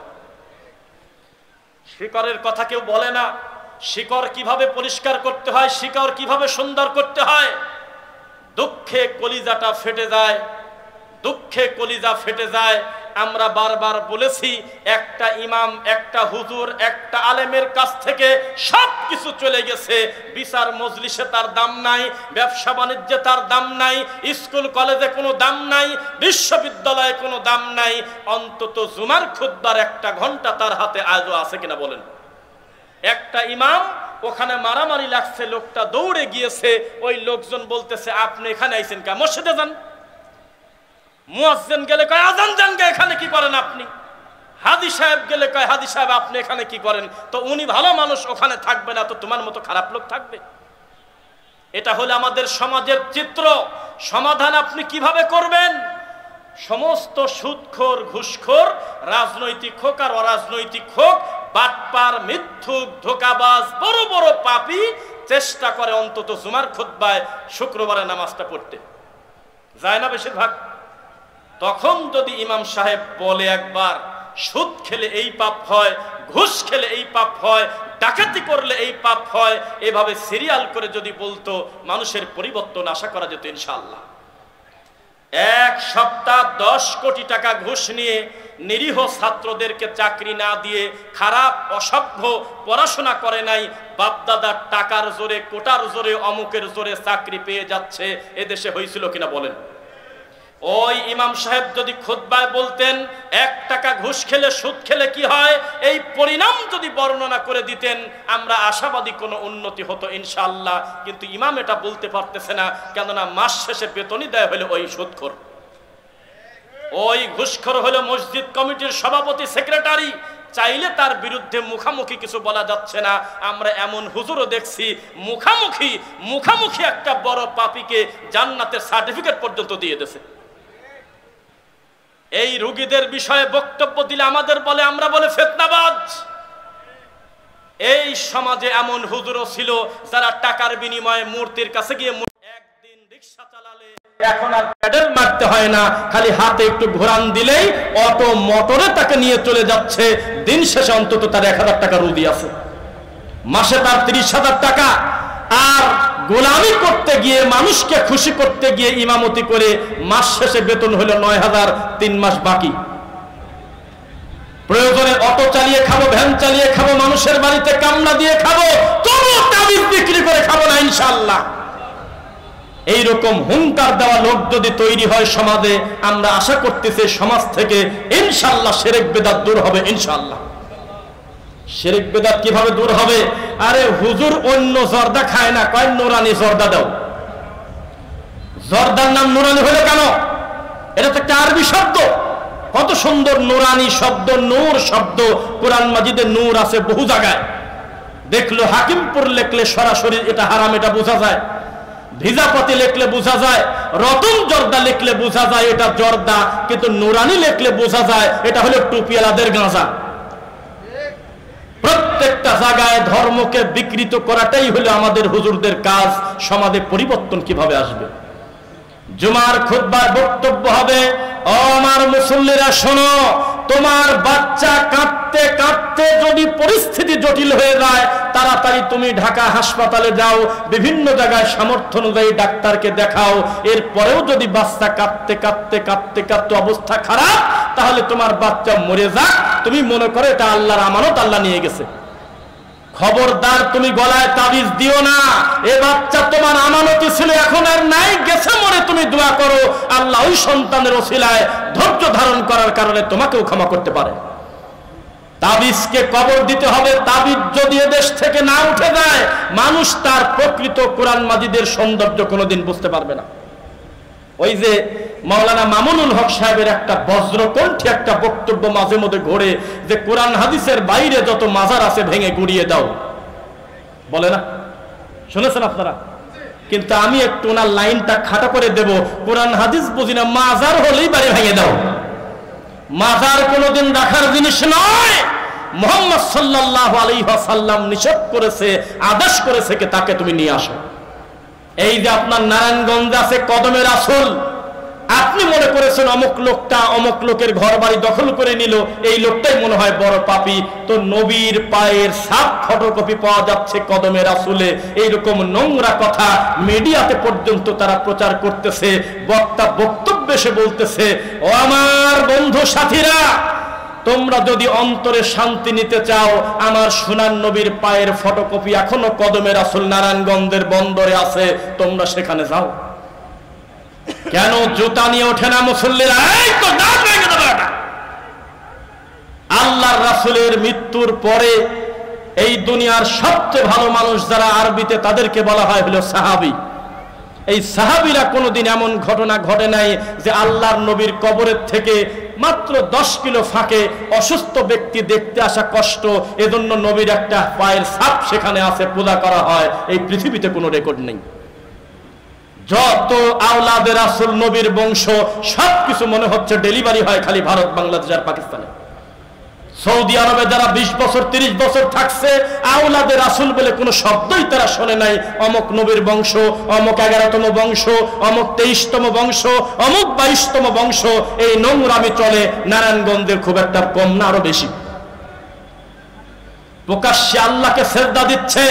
শিকড়ের কথা কেউ বলে না। শিকড় কিভাবে পরিষ্কার করতে হয়, শিকড় কিভাবে সুন্দর করতে হয়। দুঃখে কলিজাটা ফেটে যায়, দুঃখে কলিজা ফেটে যায়, আমরা বারবার বলেছি, একটা ইমাম, একটা হুজুর, একটা আলেমের কাছ থেকে সব কিছু চলে গেছে। বিচার মজলিসে তার দাম নাই, ব্যবসা বাণিজ্যে তার দাম নাই, স্কুল কলেজে কোনো দাম নাই, বিশ্ববিদ্যালয়ে কোনো দাম নাই। অন্তত জুমার খুতবার 1 ঘন্টা তার হাতে আজও আছে কিনা বলেন? একটা ইমাম, ওখানে মারামারি লাগছে, লোকটা দৌড়ে গিয়েছে, ওই লোকজন বলতেছে আপনি এখানে আইছেন কা? মসজিদে যান। মুয়াজ্জিন গেলে কয় আজান দেন কে, এখানে কি করেন আপনি? হাদি সাহেব গেলে কয় হাদি সাহেব আপনি এখানে কি করেন? তো উনি ভালো মানুষ, ওখানে থাকবে না, তো তোমার মতো খারাপ লোক থাকবে? এটা হলো আমাদের সমাজের চিত্র। সমাধান আপনি কিভাবে করবেন? সমস্ত সুদখোর, ঘুষখোর, রাজনৈতিক হোক আর অরাজনৈতিক হোক, বাটপার, মিথ্যুক, ধোঁকাবাজ, বড় বড় পাপী চেষ্টা করে অন্তত জুমার খুতবায় শুক্রবারে নামাজটা পড়তে যায় না বেশিরভাগ। তখন যদি ইমাম সাহেব বলে একবার সুদ খেলে এই পাপ হয়, ঘুষ খেলে এই পাপ হয়, ডাকাতি করলে এই পাপ হয়, এভাবে সিরিয়াল করে যদি বলতো, মানুষের পরিবর্তন আশা করা যেত ইনশাআল্লাহ। 1 সপ্তাহ 10 কোটি টাকা ঘুষ নিয়ে নিরীহ ছাত্রদেরকে চাকরি না দিয়ে, খারাপ অসভ্য, পড়াশোনা করে নাই, বাপদাদার টাকার জোরে, কোটার জোরে, অমুকের জোরে চাকরি পেয়ে যাচ্ছে, এদেশে হয়েছিল কিনা বলেন? ওই ইমাম সাহেব যদি খুতবায় বলতেন 1 টাকা ঘুষ খেলে, সুদ খেলে কি হয়, এই পরিণাম যদি বর্ণনা করে দিতেন, আমরা আশাবাদী কোনো উন্নতি হতো ইনশাআল্লাহ। কিন্তু ইমাম এটা বলতে পারতেছে না, কেননা মাস শেষে বেতনই দেয় হলো ওই সুদখোর, ওই ঘুষখোর হলো মসজিদ কমিটির সভাপতি, সেক্রেটারি। চাইলে তার বিরুদ্ধে মুখামুখি কিছু বলা যাচ্ছে না। আমরা এমন হুজুরও দেখছি মুখামুখি একটা বড় পাপীকে জান্নাতের সার্টিফিকেট পর্যন্ত দিয়ে দিয়েছে। এই রোগীদের বিষয়ে বক্তব্য দিলে আমাদের বলে, আমরা বলে ফিতনাবাজ। এই সমাজে এমন হুজুরও ছিল যারা টাকার বিনিময়ে মূর্তির কাছে গিয়ে একদিন রিকশা চালালে এখন আর প্যাডেল মারতে হয় না, খালি হাতে একটু ঘোরান দিলেই অটো মোটরে তাকে নিয়ে চলে যাচ্ছে। দিন শেষে অন্তত তার 1000 টাকা রুজি আছে, মাসে তার 30,000 টাকা। আর গোলামি করতে গিয়ে, মানুষকে খুশি করতে গিয়ে ইমামতি করে মাস শেষে বেতন হলো 9,000, 3 মাস বাকি। প্রয়োজনে অটো চালিয়ে খাবো, ভ্যান চালিয়ে খাবো, মানুষের বাড়িতে কামনা দিয়ে খাবো, তবু তাবিজ বিক্রি করে খাবো না ইনশাআল্লাহ। এইরকম হুঙ্কার দেওয়া লোক যদি তৈরি হয় সমাজে, আমরা আশা করতেছি সমাজ থেকে ইনশাআল্লাহ শিরক বিদআত দূর হবে ইনশাআল্লাহ। শিরক বিদআত কিভাবে দূর হবে? আরে হুজুর অন্য জর্দা খায় না, কয় নুরানি জর্দা দাও। জর্দার নাম নুরানি হলো কেন? এটা তো একটা আরবি শব্দ, কত সুন্দর নুরানি শব্দ, নূর শব্দ। কোরআন মাজিদে নূর আছে বহু জায়গায়। দেখলো হাকিমপুর লেখলে সরাসরি এটা হারাম, এটা বোঝা যায়। ভিজাপাতি লেখলে বোঝা যায়, রতন জর্দা লিখলে বোঝা যায় এটা জর্দা, কিন্তু নুরানি লিখলে বোঝা যায় এটা হলো টুপিওয়ালাদের গাঁজা। প্রত্যেকটা জায়গায় ধর্মকে বিকৃত করাটাই হলো আমাদের হুজুরদের কাজ। সমাজে পরিবর্তন কিভাবে আসবে? জুমার খুতবার বক্তব্য হবে, ও আমার মুসল্লিরা শোনো, তোমার বাচ্চা কাঁদতে কাঁদতে যদি পরিস্থিতি জটিল হয়ে যায়, তাড়াতাড়ি তুমি ঢাকা হাসপাতালে যাও, বিভিন্ন জায়গায় সামর্থ্য অনুযায়ী ডাক্তারকে দেখাও। এরপরেও যদি বাচ্চা কাঁদতে কাঁদতে কাঁদতে কাঁদতে অবস্থা খারাপ, তাহলে তোমার বাচ্চা মরে যাক, তুমি মনে করো এটা আল্লাহর আমানত, আল্লাহ নিয়ে গেছে। খবরদার তুমি গলায় তাবিজ দিও না। এ বাচ্চা তোমার আমানতি ছিল, এখন আর নাই, গেছে মরে। তুমি দোয়া করো আল্লাহ ওই সন্তানের ওসিলায় ধৈর্য ধারণ করার কারণে তোমাকেও ক্ষমা করতে পারে। তাবিজকে কবর দিতে হবে। তাবিজ যদি দেশ থেকে না উঠে যায়, মানুষ তার প্রকৃত কোরআন মাজিদের সৌন্দর্য কোনোদিন বুঝতে পারবে না। ওই যে মাওলানা মামুনুল হক সাহেবের একটা বজ্রকণ্ঠী একটা বক্তব্য মাঝে মধ্যে ঘোরে, যে কোরআন হাদিসের বাইরে যত মাজার আছে ভেঙে গুড়িয়ে দাও, বলে না? শুনেছেন আপনারা? কিন্তু আমি একটু ওনার লাইনটা খাটো করে দেব, কোরআন হাদিস বুঝি না, মাজার হলেই বাড়ি ভেঙে দাও। মাজার কোনোদিন রাখার জিনিস নয়। মুহাম্মদ সাল্লাল্লাহু আলাইহি ওয়াসাল্লাম নিষেধ করেছে, আদেশ করেছে কে তাকে তুমি নিয়ে আসো। এই যে আপনার নারায়ণগঞ্জে আছে কদমে রাসূল, আপনি মনে করেছেন অমুক লোকটা অমুক লোকের ঘর বাড়ি দখল করে নিল, এই লোকটাই মনে হয় বড় পাপী। তো নবীর পায়ের সাফ ফটোকপি পাওয়া যাচ্ছে কদমে রাসূলে। এইরকম নোংরা কথা মিডিয়াতে পর্যন্ত তারা প্রচার করতেছে। বক্তা বক্তব্যে এসে বলতেছে, ও আমার বন্ধু সাথীরা, তোমরা যদি অন্তরে শান্তি নিতে চাও, আমার সোনার নবীর পায়ের ফটোকপি এখনো কদমে রাসূল নারায়ণগঞ্জের বন্দরে আছে, তোমরা সেখানে যাও। কেন জুতা নিয়ে ওঠে না মুসল্লিরা? আল্লাহর রাসূলের মৃত্যুর পরে এই দুনিয়ার সবচেয়ে ভালো মানুষ যারা আরবিতে, তাদেরকে বলা হয় হলো সাহাবী। এই সাহাবীরা কোনোদিন এমন ঘটনা ঘটে নাই যে আল্লাহর নবীর কবরের থেকে মাত্র 10 কিলো ফাঁকে অসুস্থ ব্যক্তি দেখতে আসা কষ্ট, এজন্য নবীর একটা পায়ের ছাপ সেখানে আছে, পূজা করা হয়। এই পৃথিবীতে কোনো রেকর্ড নেই। যত আওলাদে রাসূল নবীর বংশ সবকিছু মনে হচ্ছে ডেলিভারি হয় খালি ভারত, বাংলাদেশ আর পাকিস্তানে। সৌদি আরবে যারা 20 বছর 30 বছর থাকছে, আওলাদে রাসূল বলে কোনো শব্দই তারা শোনে নাই। অমুক নবীর বংশ, অমুক 11তম বংশ, অমুক 23তম বংশ, অমুক 22তম বংশ, এই নোংরামি চলে নারায়ণগঞ্জের খুব একটা কম না, আরো বেশি। প্রকাশ্যে আল্লাহকে সেজদা দিচ্ছে।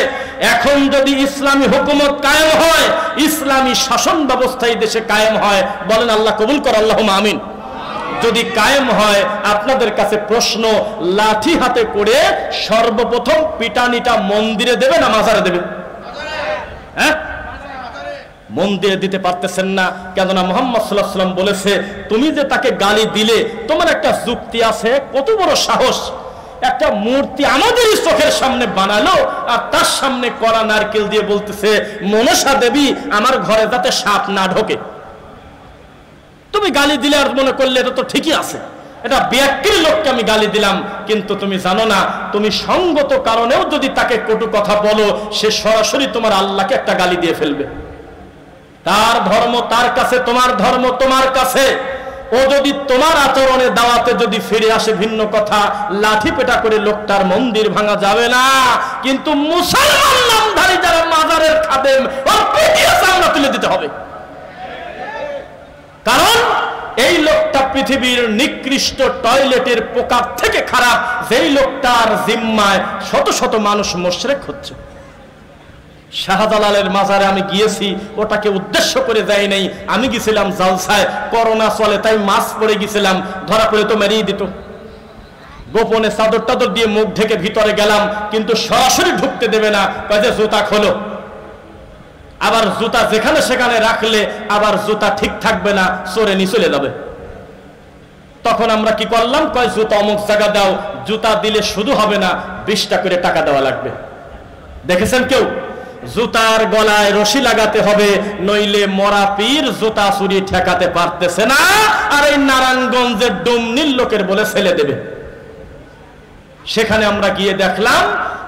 এখন যদি ইসলামী হুকুমত কায়েম হয়, ইসলামী শাসন ব্যবস্থা এই দেশে কায়েম হয়, বলেন আল্লাহ কবুল কর, আল্লাহুম্মা আমিন। যদি কায়েম হয়, আপনাদের কাছে প্রশ্ন, লাঠি হাতে করে সর্বপ্রথম পিটানিটা মন্দিরে দেবে না মাজারে দেবে? হ্যাঁ, মন্দিরে দিতে পারতেছেন না, কেননা মুহাম্মদ সাল্লাল্লাহু আলাইহি ওয়াসাল্লাম বলেছে, তুমি যে তাকে গালি দিলে, তোমার একটা যুক্তি আছে, কত বড় সাহস, একটা মূর্তি আমাদের চোখের সামনে বানালো আর তার সামনে কড়া নারকেল দিয়ে বলতেছে, মনসা দেবী আমার ঘরে যাতে সাপ না ঢোকে। তুমি গালি দিলে আর মনে করলে এটা তো ঠিকই আছে, এটা বিয়াক্কির লোককে আমি গালি দিলাম, কিন্তু তুমি জানো না, তুমি সঙ্গত কারণেও যদি তাকে কটু কথা বলো, সে সরাসরি তোমার আল্লাহকে একটা গালি দিয়ে ফেলবে। তার ধর্ম তার কাছে, তোমার ধর্ম তোমার কাছে। ও যদি তোমার আচরণে দাওয়াতে যদি ফিরে আসে ভিন্ন কথা, লাঠি পেটা করে লোকটার মন্দির ভাঙা যাবে না, কিন্তু মুসলমান নামধারী যারা মাজারের খাদেম, ওর পিটিয়ে চামড়া তুলে দিতে হবে। কারণ এই লোকটা পৃথিবীর নিকৃষ্ট টয়লেটের পোকার থেকে খারাপ, যেই লোকটার জিম্মায় শত শত মানুষ মুশরিক হচ্ছে। শাহজালালের মাজারে আমি গিয়েছি, ওটাকে উদ্দেশ্য করে যাই নাই, আমি গেছিলাম জালসায়, করোনা চলে তাই মাস্ক পরে গেছিলাম, ধরা পড়ে তো মেরেই দিত। গোপনে চাদর টাদর দিয়ে মুখ ঢেকে ভিতরে গেলাম, কিন্তু সরাসরি ঢুকতে দেবে না, কয় যে জুতা খোলো। আবার জুতা যেখানে সেখানে রাখলে আবার জুতা ঠিক থাকবে না, চোরে নিয়ে চলে যাবে। তখন আমরা কি করলাম, কয় জুতা অমুক জায়গা দাও, জুতা দিলে শুধু হবে না, 20টা করে টাকা দেওয়া লাগবে। দেখেছেন কেউ? জুতার গলায় রশি লাগাতে হবে, নইলে মরা পীর জুতা চুরি ঠেকাতে পারতেছে না, আর এই নারায়ণগঞ্জের ডুমনির লোকের বলে ছেলে দেবে। সেখানে আমরা গিয়ে দেখলাম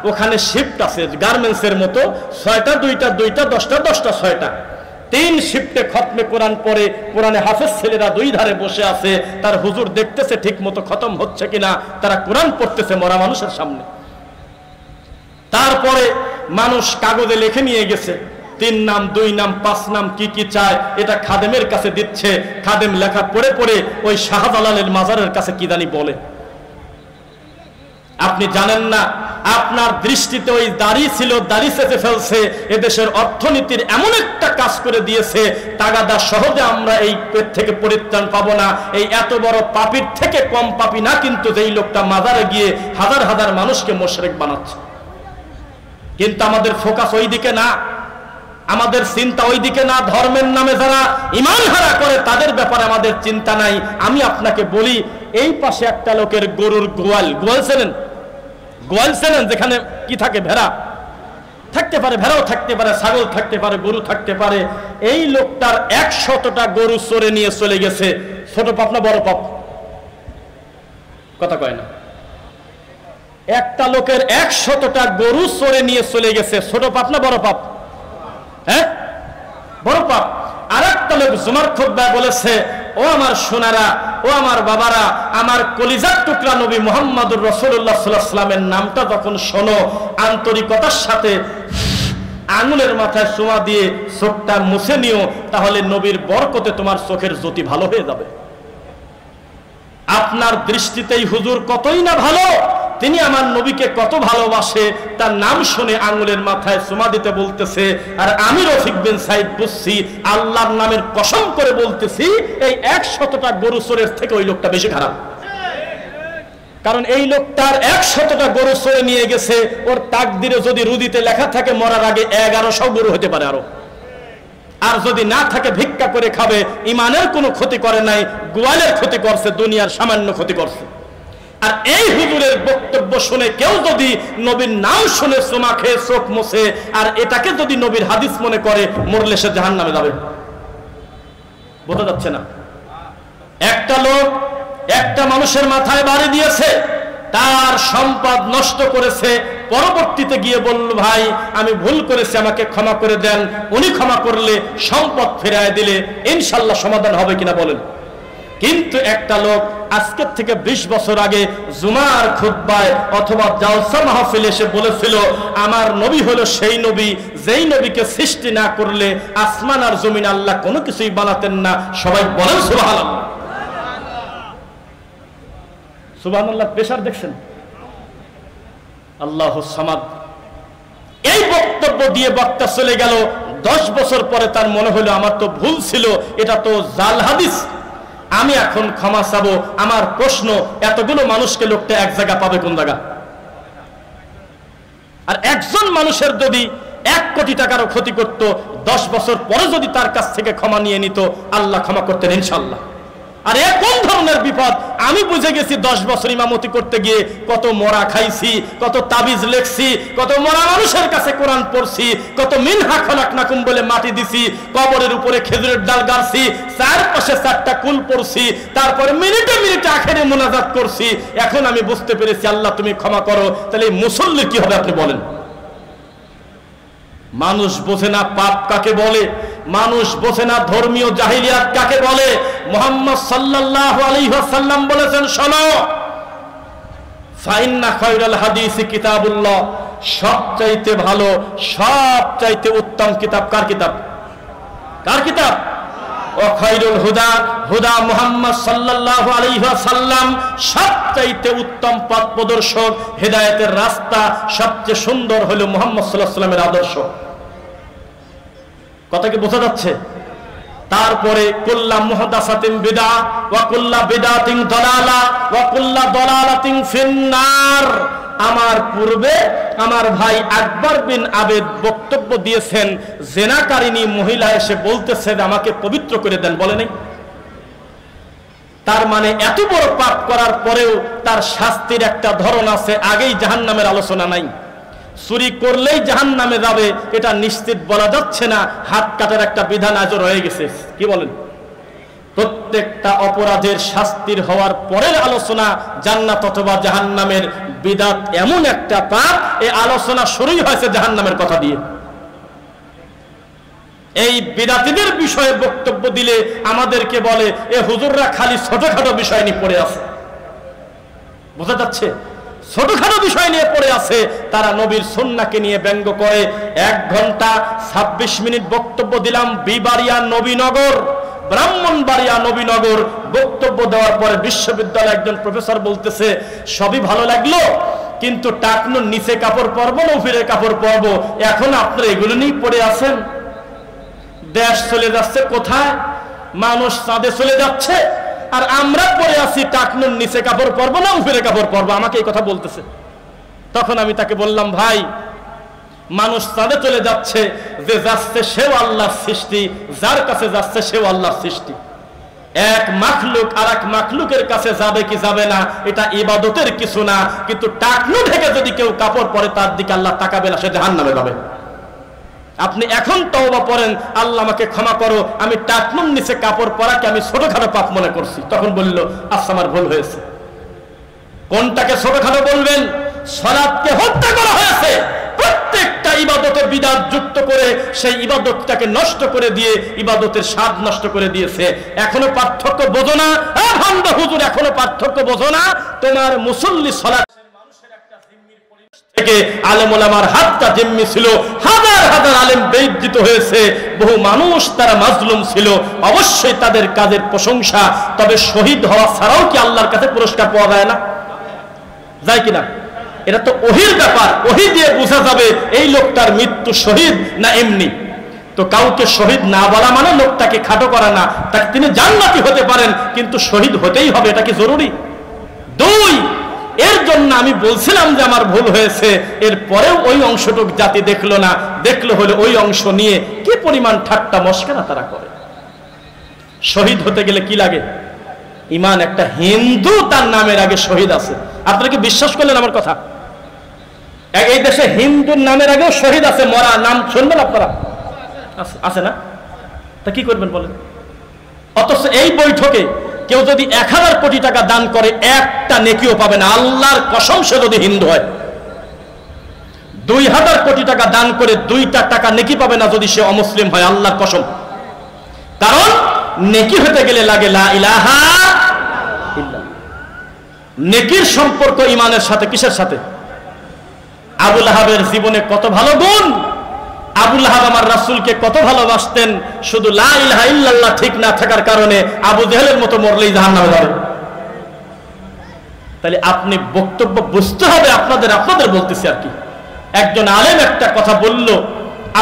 ওখানে শিফট আছে গার্মেন্টসের মতো, 6টা 2টা 2টা 10টা 10টা 6টা, 3 শিফটে খতমে কোরআন পড়ে, কোরআনে হাফেজ ছেলেরা 2 ধারে বসে আছে, তার হুজুর দেখতেছে ঠিক মতো খতম হচ্ছে কিনা, তারা কোরআন পড়তেছে মরা মানুষের সামনে। তারপরে মানুষ কাগজে লিখে নিয়ে গেছে 3 নাম 2 নাম 5 নাম কি কি চায়, এটা খাদেমের কাছে দিচ্ছে। খাদেম লেখা পড়ে পড়ে ওই শাহজালালের মাজারের কাছে কি জানি বলে। আপনি জানেন না, আপনার দৃষ্টিতে ওই দাড়ি ছিল, দাড়ি চেঁচে ফেলছে, এদেশের অর্থনীতির এমন একটা কাজ করে দিয়েছে, তাগাদা সহজে আমরা এই পেট থেকে পরিত্রাণ পাবো না। এই এত বড় পাপীর থেকে কম পাপী না, কিন্তু যেই লোকটা মাজারে গিয়ে হাজার হাজার মানুষকে মুশরিক বানাচ্ছে। কিন্তু আমাদের ফোকাস ওই দিকে না, আমাদের চিন্তা ওই দিকে না। ধর্মের নামে যারা ঈমান হারা করে তাদের ব্যাপারে আমাদের চিন্তা নাই। আমি আপনাকে বলি, এই পাশে একটা লোকের গরুর গোয়াল, গোয়াল চেনেন? গোয়াল চেনেন? যেখানে কি থাকে, ভেড়া থাকতে পারে, ভেড়াও থাকতে পারে, ছাগল থাকতে পারে, গরু থাকতে পারে। এই লোকটার 100টা গরু চড়ে নিয়ে চলে গেছে। ছোট পাপ না বড় পাপ? কথা কয় না। একটা লোকের 100টা গরু চড়ে নিয়ে চলে গেছে, ছোট পাপ না বড় পাপ? হ্যাঁ, বড় পাপ। আর একটা লোক জুমার খুতবায় বলেছে, ও আমার সোনারা, ও আমার বাবারা, আমার কলিজার টুকরা নবী মুহাম্মদুর রাসূলুল্লাহ সাল্লাল্লাহু আলাইহি ওয়াসাল্লামের নামটা যখন শোনো, আন্তরিকতার সাথে আঙুলের মাথায় চুমা দিয়ে চোখটা মুছে নিও, তাহলে নবীর বরকতে তোমার চোখের জ্যোতি ভালো হয়ে যাবে। আপনার দৃষ্টিতেই হুজুর কতই না ভালো, তিনি আমার নবীকে কত ভালোবাসে তার নাম শুনে আঙ্গুলের মাথায় চুমা দিতে বলতেছে। আর আমি রফিক বিন সাইদ বুঝছি, আল্লাহর নামের কসম করে বলতেছি, এই 100টা গরু চোরের থেকে ওই লোকটা বেশি খারাপ। কারণ এই লোকটার 100টা গরু চোরে নিয়ে গেছে, ওর তাকদিরে যদি রুদিতে লেখা থাকে মরার আগে 1100 গরু হতে পারে আরো। আর যদি না থাকে ভিক্ষা করে খাবে, ইমানের কোনো ক্ষতি করে নাই, গোয়ালের ক্ষতি করছে, দুনিয়ার সামান্য ক্ষতি করছে। আর এই হুজুরের বক্তব্য শুনে কেউ যদি নবীর নাম শুনে চুমা খেয়ে চোখ মুছে আর এটাকে যদি নবীর হাদিস মনে করে, মরলে সে জাহান্নামে যাবে। বোঝা যাচ্ছে না? একটা লোক একটা মানুষের মাথায় বাড়ি দিয়েছে, তার সম্পদ নষ্ট করেছে, পরবর্তীতে গিয়ে বলল, ভাই আমি ভুল করেছি, আমাকে ক্ষমা করে দেন। উনি ক্ষমা করলে, সম্পদ ফেরায় দিলে ইনশাল্লাহ সমাধান হবে কিনা বলেন? কিন্তু একটা লোক আজকের থেকে 20 বছর আগে জুমার খুতবায় অথবা জালসা মাহফিলে এসে বলেছিল, আমার নবী হলো সেই নবী যেই নবীকে সৃষ্টি না করলে আসমান আর জমিন আল্লাহ কোনো কিছুই বানাতেন না। সবাই বলেন সুবহানাল্লাহ। সুবহানাল্লাহ, প্রেসার দেখছেন? আল্লাহুস সামাদ। এই বক্তব্য দিয়ে বক্তা চলে গেল। 10 বছর পরে তার মনে হলো আমার তো ভুল ছিল, এটা তো জাল হাদিস, আমি এখন ক্ষমা চাবো। আমার প্রশ্ন, এতগুলো মানুষকে লোকটা এক জায়গা পাবে কোন জায়গা? আর একজন মানুষের যদি 1 কোটি টাকারও ক্ষতি করত, 10 বছর পরে যদি তার কাছ থেকে ক্ষমা নিয়ে নিত, আল্লাহ ক্ষমা করতেন ইনশাল্লাহ। আর এ কোন ধরনের বিপদ? আমি বুঝে গেছি 10 বছর ইমামতি করতে গিয়ে কত মরা খাইছি, কত তাবিজ লেখছি, কত মরা মানুষের কাছে কোরআন পড়ছি, কত মিনহা খলাকনাকুম বলে মাটি দিছি, কবরের উপরে খেজুরের ডাল গাড়ছি, চারপাশে 4টা কুল পড়ছি, তারপরে মিনিটে মিনিটে আখেরে মুনাজাত করছি। এখন আমি বুঝতে পেরেছি, আল্লাহ তুমি ক্ষমা করো। তাহলে এই মুসল্লি কি হবে আপনি বলেন? মানুষ বোঝে না পাপ কাকে বলে, মানুষ বোঝে না ধর্মীয় জাহিলিয়াত কাকে বলে। মুহাম্মদ সাল্লাল্লাহু আলাইহি ওয়াসাল্লাম বলেছেন, শোনো, ফাইন্না খায়রাল হাদিসি কিতাবুল্লাহ, সবচাইতে ভালো, সবচাইতে উত্তম কিতাব কার কিতাব? কার কিতাব? ও খায়রুল হুদা, হুদা মুহাম্মদ সাল্লাল্লাহু আলাইহি ওয়াসাল্লাম, সবচাইতে উত্তম পথ প্রদর্শক, হেদায়েতের রাস্তা, সবচেয়ে সুন্দর হলো মুহাম্মদ সাল্লাল্লাহু আলাইহি ওয়াসাল্লামের আদর্শ। কথা কি বোঝা যাচ্ছে? তারপরে কুল্লা মুহদাসাতিন বিদআ ওয়া কুল্লা বিদআতিন দালালা ওয়া কুল্লা দালালাতিন ফিন্নার। আমার পূর্বে আমার ভাই আকবর বিন আবেদ বক্তব্য দিয়েছেন, জেনাকারিনী মহিলা এসে বলতেছে আমাকে পবিত্র করে দেন, বলে নাই? তার মানে এত বড় পাপ করার পরেও তার শাস্তির একটা ধরন আছে, আগেই জাহান্নামের আলোচনা নাই। চুরি করলেই জাহান্নামে যাবে এটা নিশ্চিত বলা যাচ্ছে না, হাত কাটার একটা বিধান আজও রয়ে গেছে। কি বলেন? প্রত্যেকটা অপরাধের শাস্তির হওয়ার পরের আলোচনা জান্নাত অথবা জাহান্নামের। বিদাত এমন একটা পাপ, এই আলোচনা শুরুই হয়েছে জাহান্নামের কথা দিয়ে। এই বিদাতীদের বিষয়ে বক্তব্য দিলে আমাদেরকে বলে এ হুজুররা খালি ছোটখাটো বিষয় নিয়ে পড়ে আছে। বোঝা যাচ্ছে? ছোটখাটো বিষয় নিয়ে পড়ে আছে। তারা নবীর সুন্নাহকে নিয়ে ব্যঙ্গ করে। 1 ঘন্টা 26 মিনিট বক্তব্য দিলাম বিবাড়িয়া নবীনগর, ব্রাহ্মণবাড়িয়া নবীনগর। বক্তব্য দেওয়ার পরে বিশ্ববিদ্যালয়ের একজন প্রফেসর বলতেছে, সবই ভালো লাগলো, কিন্তু টাকনুর নিচে কাপড় পরবো না উপরে কাপড় পরবো, এখন আপনারা এগুলো নিয়ে পড়ে আছেন। দেশ চলে যাচ্ছে কোথায়? মানুষ চাঁদে চলে যাচ্ছে, আর আমরা পরে আছি টাকনুর নিচে কাপড় পরবো না উপরে কাপড় পরবো। আমাকে এই কথা বলতেছে। তখন আমি তাকে বললাম, ভাই, মানুষ চাঁদে চলে যাচ্ছে, যে যাচ্ছে সেও আল্লাহর সৃষ্টি, যার কাছে যাচ্ছে সেও আল্লাহর সৃষ্টি। এক মাখলুক আর এক মাখলুকের কাছে যাবে কি যাবে না এটা ইবাদতের কিছু না, কিন্তু টাকনু ঢেকে যদি কেউ কাপড় পরে তার দিকে আল্লাহ তাকাবে না, সে জাহান্নামে যাবে। আপনি এখন তওবা পড়েন, আল্লাহ আমাকে ক্ষমা করো, আমি টাকনুর নিচে কাপড় পরাকে আমি ছোটখাটো পাপ মনে করছি। তখন বলল, আচ্ছা আমার ভুল হয়েছে। কোনটাকে ছোটখাটো বলবেন? সালাতকে হত্যা করা হয়েছে। প্রত্যেকটা ইবাদতে বিদআত যুক্ত করে সেই ইবাদতটাকে নষ্ট করে দিয়ে ইবাদতের স্বাদ নষ্ট করে দিয়েছে। এখনো পার্থক্য বোঝো না? ভণ্ড হুজুর, এখনো পার্থক্য বোঝো না? তোমার মুসল্লি সালাত থেকে আলেম ওলামার হাতটা জিম্মি ছিল, হাজার হাজার আলেম বেইজ্জত হয়েছে, বহু মানুষ তারা মাজলুম ছিল। অবশ্যই তাদের কাজের প্রশংসা, তবে শহীদ হওয়া ছাড়াও কি আল্লাহর কাছে পুরস্কার পাওয়া যায় না? যায় কিনা? এটা তো ওহির ব্যাপার, ওহি দিয়ে বোঝা যাবে এই লোকটার মৃত্যু শহীদ না এমনি। তো কাউকে শহীদ না বলা মানে লোকটাকে খাটো করা না, তাকে তিনি জান্নাতি হতে পারেন কিন্তু শহীদ হতেই হবে, এটা কি জরুরি? দুই, এর জন্য আমি বলছিলাম যে আমার ভুল হয়েছে, এরপরেও ওই অংশটুক জাতি দেখলো না, দেখলো হলে ওই অংশ নিয়ে কি পরিমাণ ঠাট্টা মস্করা তারা করে। শহীদ হতে গেলে কি লাগে? ইমান। একটা হিন্দু তার নামের আগে শহীদ আছে, আপনারা কি বিশ্বাস করলেন আমার কথা? এই দেশে হিন্দুর নামের আগেও শহীদ আছে, মরা নাম শুনবেন আপনারা? আছে না? তা কি করবেন বলেন? অথচ এই বৈঠকে কেউ যদি 1000 কোটি টাকা দান করে একটা নেকিও পাবে না, আল্লাহর কসম, সে যদি হিন্দু হয়। 2000 কোটি টাকা দান করে 2টা টাকা নেকি পাবে না যদি সে অমুসলিম হয়, আল্লাহর কসম। কারণ নেকি হতে গেলে লাগে লা ইলাহা ইল্লাল্লাহ। নেকির সম্পর্ক ইমানের সাথে কিসের সাথে? আবু লাহাবের জীবনে কত ভালো গুণ! আবু লাহাব আমার রাসূলকে কত ভালোবাসতেন, শুধু লা ইলাহা ইল্লাল্লাহ ঠিক না থাকার কারণে আবু জেহেলের মতো মরলেই জাহান্নামে যাবে। তাহলে আপনি বক্তব্য বুঝতে হবে, আপনাদের বলতেছি আর কি। একজন আলেম একটা কথা বলল,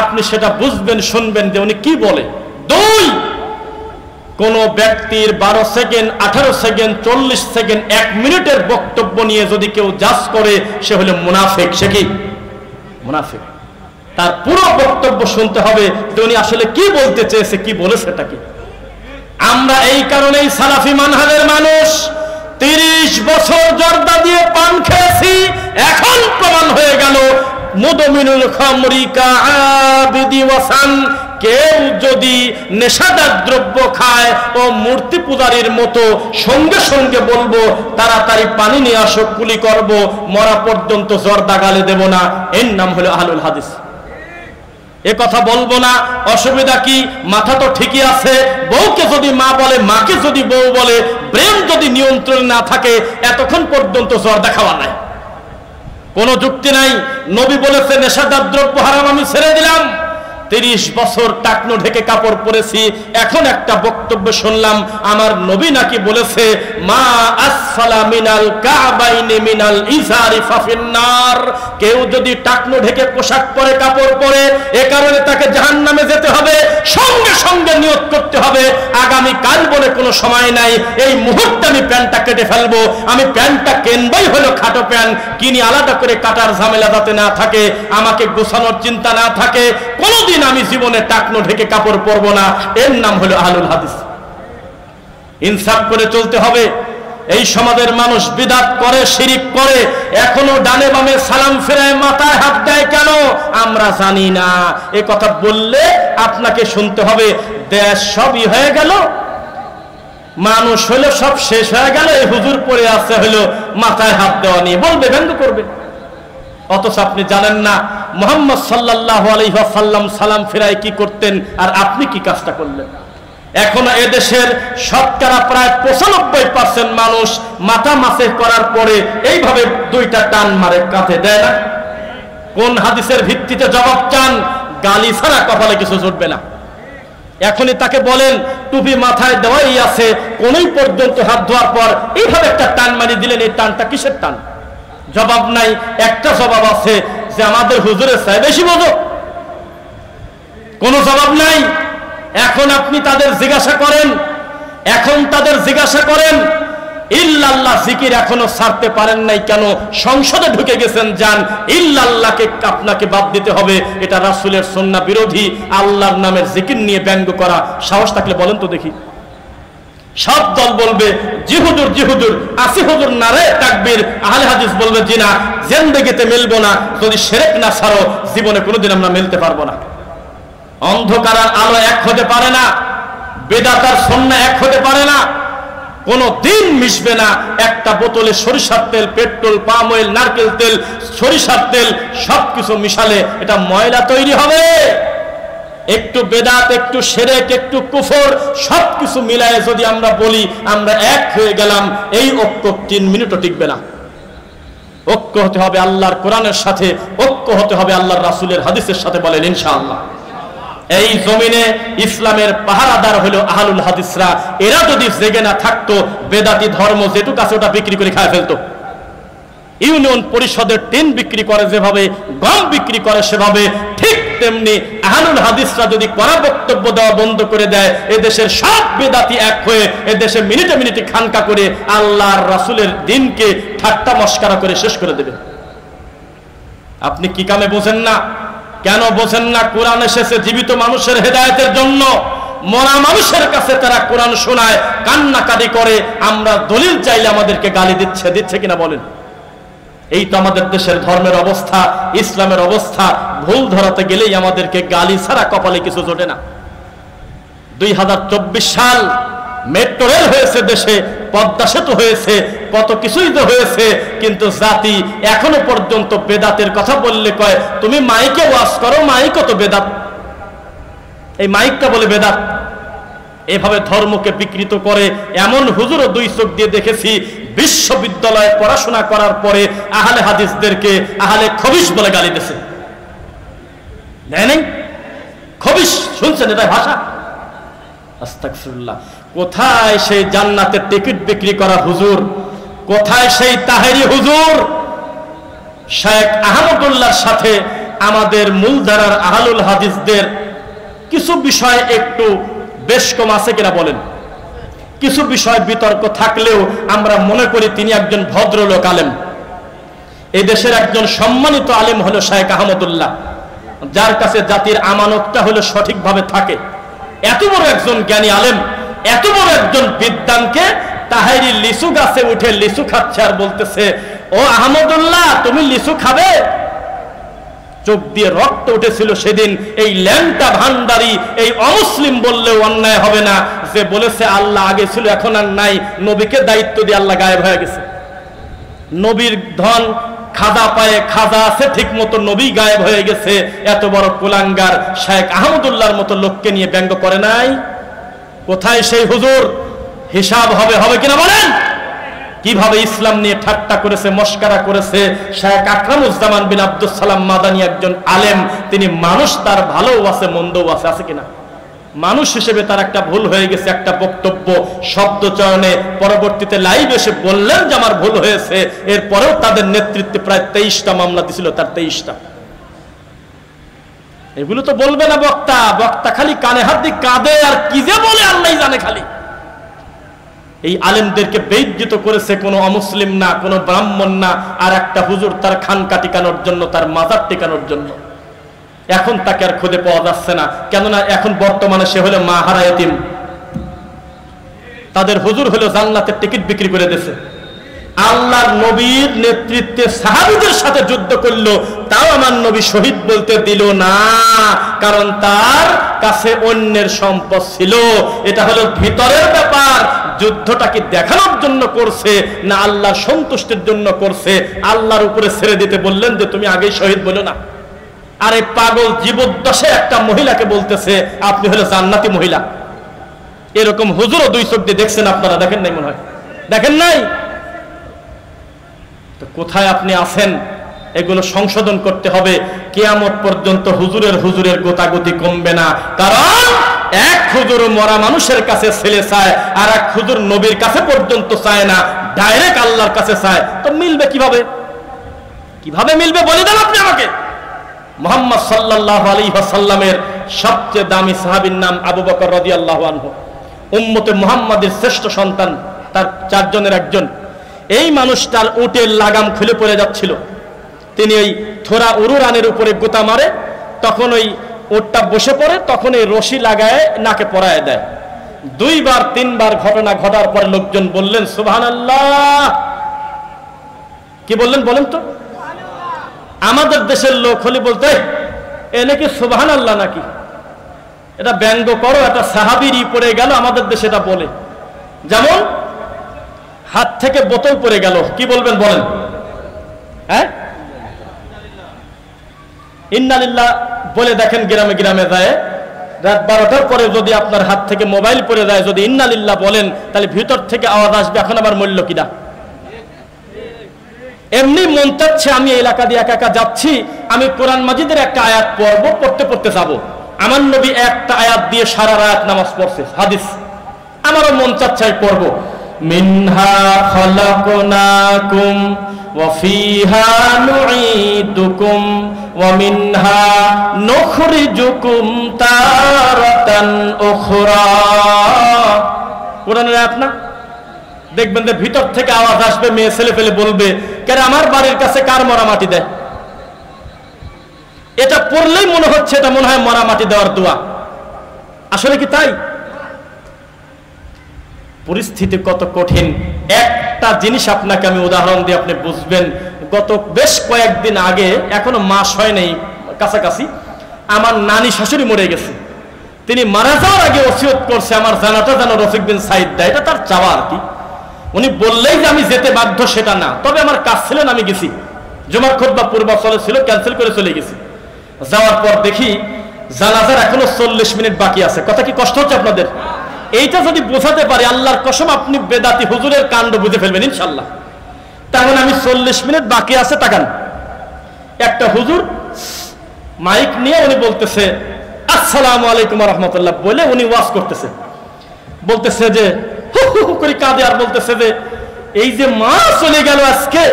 আপনি সেটা বুঝবেন, শুনবেন যে উনি কি বলে। দুই, কোন ব্যক্তির 12 সেকেন্ড, 18 সেকেন্ড, 40 সেকেন্ড, 1 মিনিটের বক্তব্য নিয়ে যদি কেউ জাজ করে, সে হলো মুনাফিক। সে কি? মুনাফিক। তার পুরো বক্তব্য শুনতে হবে যে উনি আসলে কি বলতে চেয়েছে, কি বলেছে, সেটা কি। আমরা এই কারণেই সালাফি মানহাজের মানুষ 30 বছর জর্দা দিয়ে পান খেয়েছি, এখন প্রমাণ হয়ে গেল মুদমিনুল খামরি কাআবিদি ওয়াসান। কেউ যদি নেশাদার দ্রব্য খায় ও মূর্তি পূজারীর মতো, সঙ্গে সঙ্গে বলবো তাড়াতাড়ি পানি নিয়ে আসো, কুলি করব, মরা পর্যন্ত জর্দা গালে দেব না, এর নাম হলো আহলুল হাদিস। এ কথা বলবো না, অসুবিধা কি? মাথা তো ঠিকই আছে। বউকে যদি মা বলে, মাকে যদি বউ বলে, ব্রেন যদি নিয়ন্ত্রণ না থাকে, এতক্ষণ পর্যন্ত জর্দা খাওয়া নাই, কোনো যুক্তি নাই। নবী বলেছে নেশাদার দ্রব্য হারাম, আমি ছেড়ে দিলাম। 30 বছর টাকনো ঢেকে কাপড় পরেছি, এখন একটা বক্তব্য শুনলাম আমার নবী নাকি বলেছে মা আসফালা মিনাল কাবাইনি মিনাল ইজারি ফাফিন্নার। কেউ যদি টাকনো ঢেকে পোশাক পরে, কাপড় পরে, এ কারণে তাকে জাহান্নামে যেতে হবে, সঙ্গে সঙ্গে নিয়ত করতে হবে আগামী কাল বলে কোনো সময় নাই, এই মুহূর্তে আমি প্যান্টটা কেটে ফেলবো। আমি প্যান্টটা কেনবাই হলো খাটো প্যান্ট, কিনি আলাদা করে কাটার ঝামেলা যাতে না থাকে, আমাকে গোছানোর চিন্তা না থাকে, কোনোদিন আমি জীবনে টাকনো ঢেকে কাপড় পরবো না, এর নাম হলো আহলুল হাদিস। ইনসাফ করে চলতে হবে। এই সমাজের মানুষ বিদআত করে, শিরিক করে, এখনো ডানে বামে সালাম ফেরায়, মাথায় হাত দেয় কেন আমরা জানি না। এই কথা বললে আপনাকে শুনতে হবে দেশ সবই হয়ে গেল, মানুষ হলো সব শেষ হয়ে গেল, এই হুজুর পড়ে আছে হলো মাথায় হাত দেওয়া নিয়ে, বলবে, ব্যঙ্গ করবে। অথচ আপনি জানেন না মুহাম্মদ সাল্লাল্লাহু আলাইহি ওয়াসাল্লাম সালাম ফিরায় কি করতেন, আর আপনি কি কাজটা করলেন। এখনো এদেশের শতকরা প্রায় 95% মানুষ মাথা মাসে করার পরে এইভাবে 2টা টান মারে, কাঁধে দেয় না। কোন হাদিসের ভিত্তিতে জবাব চান? গালি ছাড়া কপালে কিছু জুটবে না। এখনই তাকে বলেন টুপি মাথায় দেওয়াই আছে, কোনই পর্যন্ত হাত ধোয়ার পর এইভাবে একটা টান মারি দিলেন, এই টানটা কিসের টান? জবাব নাই। একটা জবাব আছে যে আমাদের হুজুরের চাই বেশি বোঝো, কোনো জবাব নাই। এখন আপনি তাদের জিজ্ঞাসা করেন, ইল্লাল্লাহ জিকির এখনো ছাড়তে পারেন নাই কেন? সংসদে ঢুকে গেছেন, যান, ইল্লাল্লাহকে আপনাকে বাদ দিতে হবে, এটা রাসূলের সুন্নাহ বিরোধী। আল্লাহর নামের জিকির নিয়ে ব্যঙ্গ করা সাহস থাকলে বলেন তো দেখি। সব দল বলবে জি হুজুর, জি হুজুর, আসি হুজুর, নারে তাকবীর। আহলে হাদিস বলবে জি না, জিন্দেগিতে মিলবো না, যদি শিরক না ছাড়ো জীবনে কোনোদিন আমরা মিলতে পারবো না। অন্ধকার আর আলো এক হতে পারে না, বেদাত আর সুন্নাহ এক হতে পারে না, কোনো দিন মিশবে না। একটা বোতলে সরিষার তেল, পেট্রোল, পাম অয়েল, নারকেল তেল, সরিষার তেল সবকিছু মিশালে এটা ময়লা তৈরি হবে। একটু বেদাত, একটু শিরক, একটু কুফর সবকিছু মিলায়ে যদি আমরা বলি আমরা এক হয়ে গেলাম, এই ঐক্য 3 মিনিটও টিকবে না। ঐক্য হতে হবে আল্লাহর কোরআনের সাথে, ঐক্য হতে হবে আল্লাহর রাসূলের হাদিসের সাথে, বলেন ইনশাআল্লাহ। এই জমিনে ইসলামের পাহারাদার হলো আহলুল হাদিসরা। এরা যদি জেগে না থাকতো, বেদাতি ধর্ম যেটুকু আছে ওটা বিক্রি করে খায় ফেলতো। ইউনিয়ন পরিষদের টিন বিক্রি করে যেভাবে, গম বিক্রি করে সেভাবে, ঠিক তেমনি আহলুল হাদিসরা যদি কড়া বক্তব্য দেওয়া বন্ধ করে দেয়, এদেশের সব বেদাতি এক হয়ে এদেশে মিনিটে মিনিটে খানকা করে আল্লাহর রাসূলের দিনকে ঠাট্টা মস্করা করে শেষ করে দেবে। আপনি কি কামে বোঝেন না? কেন বোঝেন না? কোরআন এসেছে জীবিত মানুষের হেদায়েতের জন্য। মরা মানুষের কাছে তারা কোরআন শোনায়, কান্নাকাটি করে, আমরা দলিল চাইলে আমাদেরকে গালি দিচ্ছে কিনা বলেন? এই তো আমাদের দেশের ধর্মের অবস্থা, ইসলামের অবস্থা। ভুল ধরাতে গেলেই আমাদেরকে গালি ছাড়া কপালে কিছু জোটে না। 2024 সাল, মেট্রো রেল হয়েছে দেশে, পদ্মা সেতু হয়েছে, কত কিছুই তো হয়েছে, কিন্তু জাতি এখনো পর্যন্ত বেদাতের কথা বললে কয় তুমি মাইকে ওয়াজ করো, মাইকও তো বেদাত, এই মাইকটা বলে বেদাত। এভাবে ধর্মকে বিকৃত করে এমন হুজুরও দুই চোখ দিয়ে দেখেছি, বিশ্ববিদ্যালয়ে পড়াশোনা করার পরে আহলে হাদিসদেরকে আহলে খবিশ বলে গালি দিয়েছে। খবিশ শুনছেন এটা ভাষা? আস্তাগফিরুল্লাহ। কোথায় সেই জান্নাতের টিকিট বিক্রি করা হুজুর? কোথায় সেই তাহেরি হুজুর? শেখ আহমদুল্লাহর সাথে আমাদের মূলধারার আহলুল হাদিসদের কিছু বিষয় একটু বেশ কম আছে কিনা বলেন? কিছু বিষয় বিতর্ক থাকলেও আমরা মনে করি তিনি একজন ভদ্রলোক আলেম। এই দেশের একজন সম্মানিত আলেম হলো শেখ আহমদুল্লাহ, যার কাছে জাতির আমানতটা হলো সঠিকভাবে থাকে। এত বড় একজন জ্ঞানী আলেম, এত বড় একজন বিদ্বানকে তাহেরি লিচু গাছে উঠে লিচু খাচ্ছে আর বলতেছে, ও আহমদুল্লাহ তুমি লিচু খাবে? চোখ দিয়ে রক্ত উঠেছিল সেদিন। এই ল্যাংটা ভান্ডারি, এই অমুসলিম বললেও অন্যায় হবে না, যে বলেছে আল্লাহ আগে ছিল এখন আর নাই, নবীকে দায়িত্ব দিয়ে আল্লাহ গায়েব হয়ে গেছে। নবীর ধন খাজা পায়ে খাজা আছে ঠিক মতো, নবী গায়েব হয়ে গেছে। এত বড় কুলাঙ্গার শেখ আহমদুল্লাহর মতো লোককে নিয়ে ব্যঙ্গ করে নাই? কোথায় সেই হুজুর? হিসাব হবে কিনা বলেন? কিভাবে ইসলাম নিয়ে ঠাট্টা করেছে, মস্করা করেছে। শেখ আকরামুজ্জামান বিন আব্দুস সালাম মাদানী একজন আলেম, তিনি মানুষ, তার ভালোও আছে মন্দও আছে কিনা? মানুষ হিসেবে তার একটা ভুল হয়ে গেছে, একটা বক্তব্য শব্দ চয়নে, পরবর্তীতে লাইভ এসে বললেন যে আমার ভুল হয়েছে। এরপরেও তাদের নেতৃত্বে প্রায় 23টা মামলা দিছিল, তার 23টা। এগুলো তো বলবে না বক্তা। বক্তা খালি কানে হাত দিয়ে কাঁদে আর কি যে বলে আল্লাহই জানে খালি। এই আলেমদেরকে বেইজ্জত করেছে কোনো অমুসলিম না, কোনো ব্রাহ্মণ না, আর একটা হুজুর তার খানকা টিকানোর জন্য, তার মাজার টিকানোর জন্য। এখন তাকে আর খুঁজে পাওয়া যাচ্ছে না, কেননা এখন বর্তমানে সে হলো মা হারা এতিম। তাদের হুজুর হলো জান্নাতের টিকিট বিক্রি করে দিয়েছে। আল্লাহর নবীর নেতৃত্বে সাহাবীদের সাথে যুদ্ধ করলো, তাও আমার নবী শহীদ বলতে দিল না, কারণ তার কাছে অন্যের সম্পদ ছিল। এটা হলো ভিতরের ব্যাপার। যুদ্ধটা কি দেখানোর জন্য করছে না আল্লাহর সন্তুষ্টির জন্য করছে? আল্লাহর উপরে ছেড়ে দিতে বললেন যে তুমি আগেই শহীদ বলো না। আর এই পাগল জীবদ্দশায় একটা মহিলাকে বলতেছে আপনি হলো জান্নাতি মহিলা। এরকম হুজুরও দুই চোখ দিয়ে দেখছেন আপনারা? দেখেন নাই মনে হয়? দেখেন নাই? তো কোথায় আপনি আছেন? এগুলো সংশোধন করতে হবে। কিয়ামত পর্যন্ত হুজুরের গোতাগুতি কমবে না, কারণ এক হুজুর মরা মানুষের কাছে ছেলে চায়, আর এক হুজুর নবীর কাছে পর্যন্ত চায় না, ডাইরেক্ট আল্লাহর কাছে চায়। তো মিলবে কিভাবে? কিভাবে মিলবে বলে দেন আপনি আমাকে। মুহাম্মদ সাল্লাল্লাহু আলাইহি ওয়াসাল্লামের সবচেয়ে দামি সাহাবীর নাম আবু বকর রাদিয়াল্লাহু আনহু, উম্মতে মুহাম্মাদের শ্রেষ্ঠ সন্তান, তার 4 জনের একজন। এই মানুষটার উটের লাগাম খুলে পড়ে যাচ্ছিল। তিনি ওই থোড়া উরুরানের উপরে গোতা মারে, তখন ওই উটটা বসে পড়ে, তখন এই রশি লাগায় নাকে পরায় দেয়। 2বার 3বার ঘটনা ঘটার পরে লোকজন বললেন সুবহানাল্লাহ। কি বললেন বলেন তো? আমাদের দেশের লোক হলে বলতে এ নাকি সুবহানাল্লাহ নাকি, এটা ব্যঙ্গ করো, এটা সাহাবীরই পড়ে গেল। আমাদের দেশে এটা বলে, যেমন হাত থেকে বোতল পড়ে গেল, কি বলবেন বলেন? হ্যাঁ, ইন্নালিল্লাহ বলে দেখেন গ্রামে গ্রামে যায়, রাত 12টার পরে যদি আপনার হাত থেকে মোবাইল পড়ে যায়, যদি ইন্নালিল্লাহ বলেন, তাহলে ভিতর থেকে আওয়াজ আসবে এখন আবার মূল্য কিনা। এমনি মন চাচ্ছে আমি এলাকা দিয়ে একা একা যাচ্ছি, আমি কোরআন মাজিদের একটা আয়াত পড়তে পড়তে যাবো। আমার নবী একটা আয়াত দিয়ে সারা রাত নামাজ পড়ছে, হাদিস। আমারও মন চাচ্ছে পড়বো, মিনহা খলাকনাকুম ওয়া ফিহা নুঈদুকুম ওয়া মিনহা নুখরিজুকুম তারাতান উখরা। কোরআনের আয়াত না? দেখবেন যে ভিতর থেকে আওয়াজ আসবে, মেয়ে ছেলে ফেলে বলবে, কেন আমার বাড়ির কাছে কার মরা মাটি দেয়? এটা পড়লেই মনে হচ্ছে এটা মনে হয় মরা মাটি দেওয়ার দোয়া। আসলে কি তাই? পরিস্থিতি কত কঠিন। একটা জিনিস আপনাকে আমি উদাহরণ দিয়ে আপনি বুঝবেন। গত বেশ কয়েকদিন আগে, এখনো মাস হয় নাই কাছাকাছি, আমার নানি শাশুড়ি মরে গেছে। তিনি মারা যাওয়ার আগে ওসিয়ত করছে আমার জানাটা যেন রফিক বিন সাইদ দেয়। এটা তার চাওয়া আর কি। উনি বললেই যে আমি যেতে বাধ্য সেটা না, তবে আমার কাজ ছিল না, আমি গেছি। জুমার খুতবা পূর্বাচলে ছিল, ক্যান্সেল করে চলে গেছি। যাওয়ার পর দেখি জানাজার এখনো 40 মিনিট বাকি আছে। কথা কি কষ্ট হচ্ছে আপনাদের? এইটা যদি বোঝাতে পারি, আল্লাহর কসম আপনি বেদাতি হুজুরের কাণ্ড বুঝে ফেলবেন ইনশাল্লাহ। তেমন আমি 40 মিনিট বাকি আছে, তাকান। একটা হুজুর মাইক নিয়ে উনি বলতেছে আসসালামু আলাইকুম ওয়া রাহমাতুল্লাহ বলে উনি ওয়াজ করতেছে। বলতেছে যে হু হু হু করে কাঁদে আর বলতেছে যে এই যে মা চলে গেল আজকে,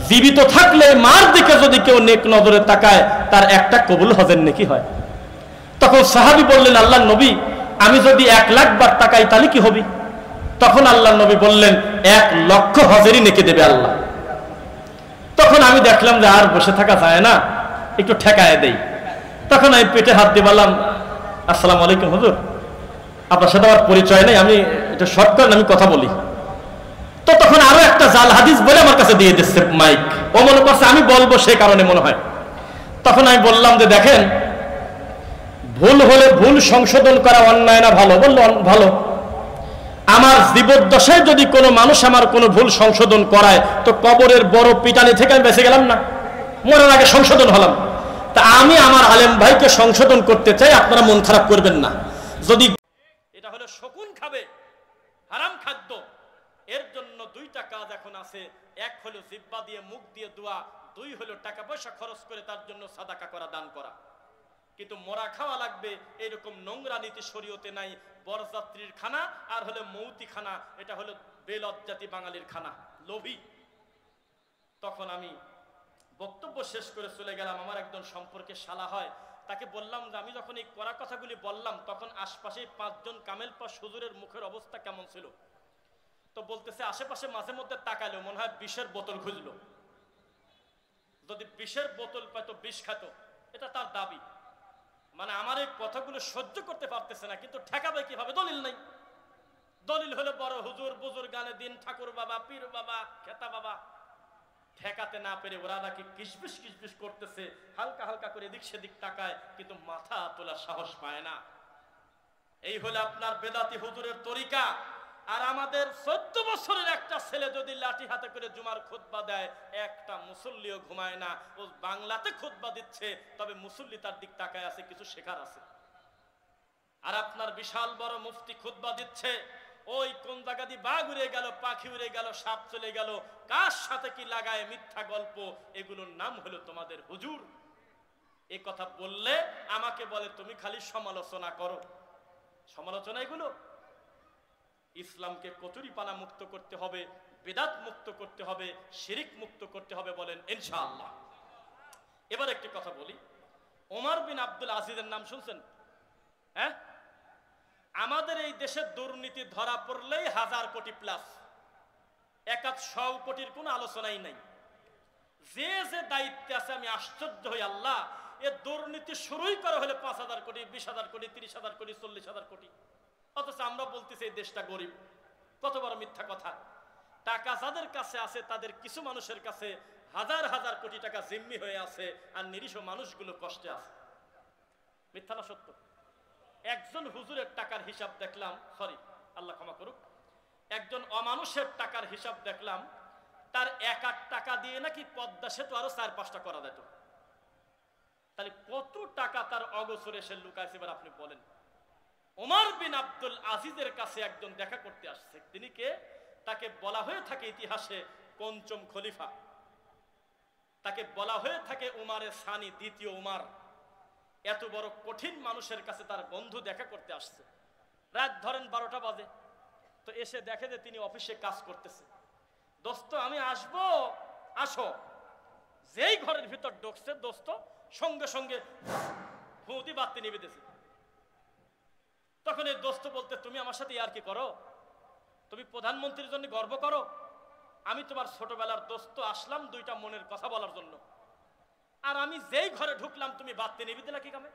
জীবিত থাকলে মার দিকে যদি কেউ নেক নজরে তাকায় তার একটা কবুল হজের নেকি হয়। তখন সাহাবী বললেন, আল্লাহর নবী আমি যদি 1 লাখ বার তাকাই তাহলে কি হবে? তখন আল্লাহর নবী বললেন 1 লক্ষ হজেরই নেকি দেবে আল্লাহ। তখন আমি দেখলাম যে আর বসে থাকা যায় না, একটু ঠেকায় দেই। তখন আমি পেটে হাত দিয়ে বললাম, আসসালামু আলাইকুম হুজুর, আপনার সাথে আমার পরিচয় নেই, আমি এটা শর্ট করেন, আমি কথা বলি। তো তখন আরো একটা জাল হাদিস বলে আমার কাছে দিয়ে দিচ্ছে মাইক। ও মনে করছে আমি বলবো, সে কারণে মনে হয়। তখন আমি বললাম যে দেখেন, ভুল হলে ভুল সংশোধন করা অন্যায় না ভালো? বললো ভালো। আমার জীবদ্দশায় যদি কোনো মানুষ আমার কোনো ভুল সংশোধন করায় তো কবরের বড় পিটানি থেকে আমি বেঁচে গেলাম না, মরার আগে সংশোধন হলাম। তা আমি আমার আলেম ভাইকে সংশোধন করতে চাই, আপনারা মন খারাপ করবেন না। যদি এটা হলো শকুন খাবে, হারাম খাদ্য, এর জন্য 2টা কাজ এখন আছে। 1 হলো জিহ্বা দিয়ে মুখ দিয়ে দোয়া, 2 হলো টাকা পয়সা খরচ করে তার জন্য সাদাকা করা, দান করা। কিন্তু মরা খাওয়া লাগবে এরকম নোংরা নীতি শরীয়তে নাই। বরযাত্রীর খানা আর হলো মৌতি খানা, এটা হলো বেলজ্জাতি বাঙালির খানা, লোভী। তখন আমি বক্তব্য শেষ করে চলে গেলাম। আমার একজন সম্পর্কে শালা হয়, তাকে বললাম যে আমি যখন এই কড়া কথাগুলি বললাম তখন আশপাশে 5 জন কামেল পাশ হুজুরের মুখের অবস্থা কেমন ছিল। তো বলতেছে আশেপাশে মাঝে মধ্যে তাকাইলো, মনে হয় বিষের বোতল খুঁজলো, যদি বিষের বোতল পাইতো বিষ খাতো, এটা তার দাবি। মানে আমার এই কথাগুলো সহ্য করতে পারতেছে না, কিন্তু ঠেকাবে কিভাবে? দলিল নাই। দলিল হলো বড় হুজুর, বুজুর্গানে দিন, ঠাকুর বাবা, পীর বাবা, খেতা বাবা। ঠেকাতে না পেরে ওরা নাকি কিসবিস কিসবিস করতেছে, হালকা হালকা করে এদিক সেদিক তাকায়, কিন্তু মাথা তোলার সাহস পায় না। এই হলো আপনার বেদাতি হুজুরের তরিকা। আর আমাদের 14 বছরের একটা ছেলে যদি লাঠি হাতে করে জুমার খুতবা দেয়, একটা মুসল্লিও ঘুমায় না। ও বাংলাতে খুতবা দিচ্ছে, তবে মুসল্লি তার দিক তাকায় আছে, কিছু শেখার আছে। আর আপনার বিশাল বড় মুফতি খুতবা দিচ্ছে, ওই কোন জায়গা দিয়ে বাঘ উড়ে গেল, পাখি উড়ে গেল, সাপ চলে গেল, কার সাথে কি লাগায় মিথ্যা গল্প, এগুলোর নাম হলো তোমাদের হুজুর। এ কথা বললে আমাকে বলে তুমি খালি সমালোচনা করো। সমালোচনা এগুলো? ইসলামকে কচুরিপানা মুক্ত করতে হবে, বিদআত মুক্ত করতে হবে, শিরিক মুক্ত করতে হবে, বলেন ইনশাআল্লাহ। এবার একটি কথা বলি, ওমর বিন আব্দুল আজিজের নাম শুনছেন? হ্যাঁ, আমাদের এই দেশের দুর্নীতি ধরা পড়লেই 1000 কোটি প্লাস, 100 কোটির কোনো আলোচনাই নাই। যে যে দায়িত্বে আছে আমি আশ্চর্য হই, আল্লাহ এ দুর্নীতি শুরুই করা হলে 5000 কোটি, 20,000 কোটি, 30,000 কোটি, 40,000 কোটি, অথচ আমরা বলতেছি এই দেশটা গরিব। কত বড় মিথ্যা কথা। টাকা যাদের কাছে আছে তাদের কিছু মানুষের কাছে হাজার হাজার কোটি টাকা জিম্মি হয়ে আছে, আর নিরীহ মানুষগুলো কষ্টে আছে। মিথ্যা না সত্য? একজন হুজুরের টাকার হিসাব দেখলাম, সরি আল্লাহ ক্ষমা করুক, একজন অমানুষের টাকার হিসাব দেখলাম, তার 1 টাকা দিয়ে নাকি পদ্মা সেতু আরো 4-5টা করা যেত। তাহলে কত টাকা তার অগোচরে সে লুকাইছে, এবার আপনি বলেন। ওমর বিন আব্দুল আজিজের কাছে একজন দেখা করতে আসছে। তিনি কে? তাকে বলা হয়ে থাকে ইতিহাসে পঞ্চম খলিফা, তাকে বলা হয়ে থাকে উমারে সানি, দ্বিতীয় উমার। এত বড় কঠিন মানুষের কাছে তার বন্ধু দেখা করতে আসছে। রাত ধরেন 12টা বাজে, তো এসে দেখে যে তিনি অফিসে কাজ করতেছে। দোস্ত আমি আসবো, আসো। যেই ঘরের ভিতর ঢুকছে দোস্ত সঙ্গে সঙ্গে ভূতি বাতি নিবে দিয়েছে। তখন এই দোস্ত বলতে, তুমি আমার সাথে আর কি করো? তুমি প্রধানমন্ত্রীর জন্য গর্ব করো? আমি তোমার ছোটবেলার দোস্ত, আসলাম দুইটা মনের কথা বলার জন্য, আর আমি যেই ঘরে ঢুকলাম তুমি বাতি নিবে দিলা কি কামে?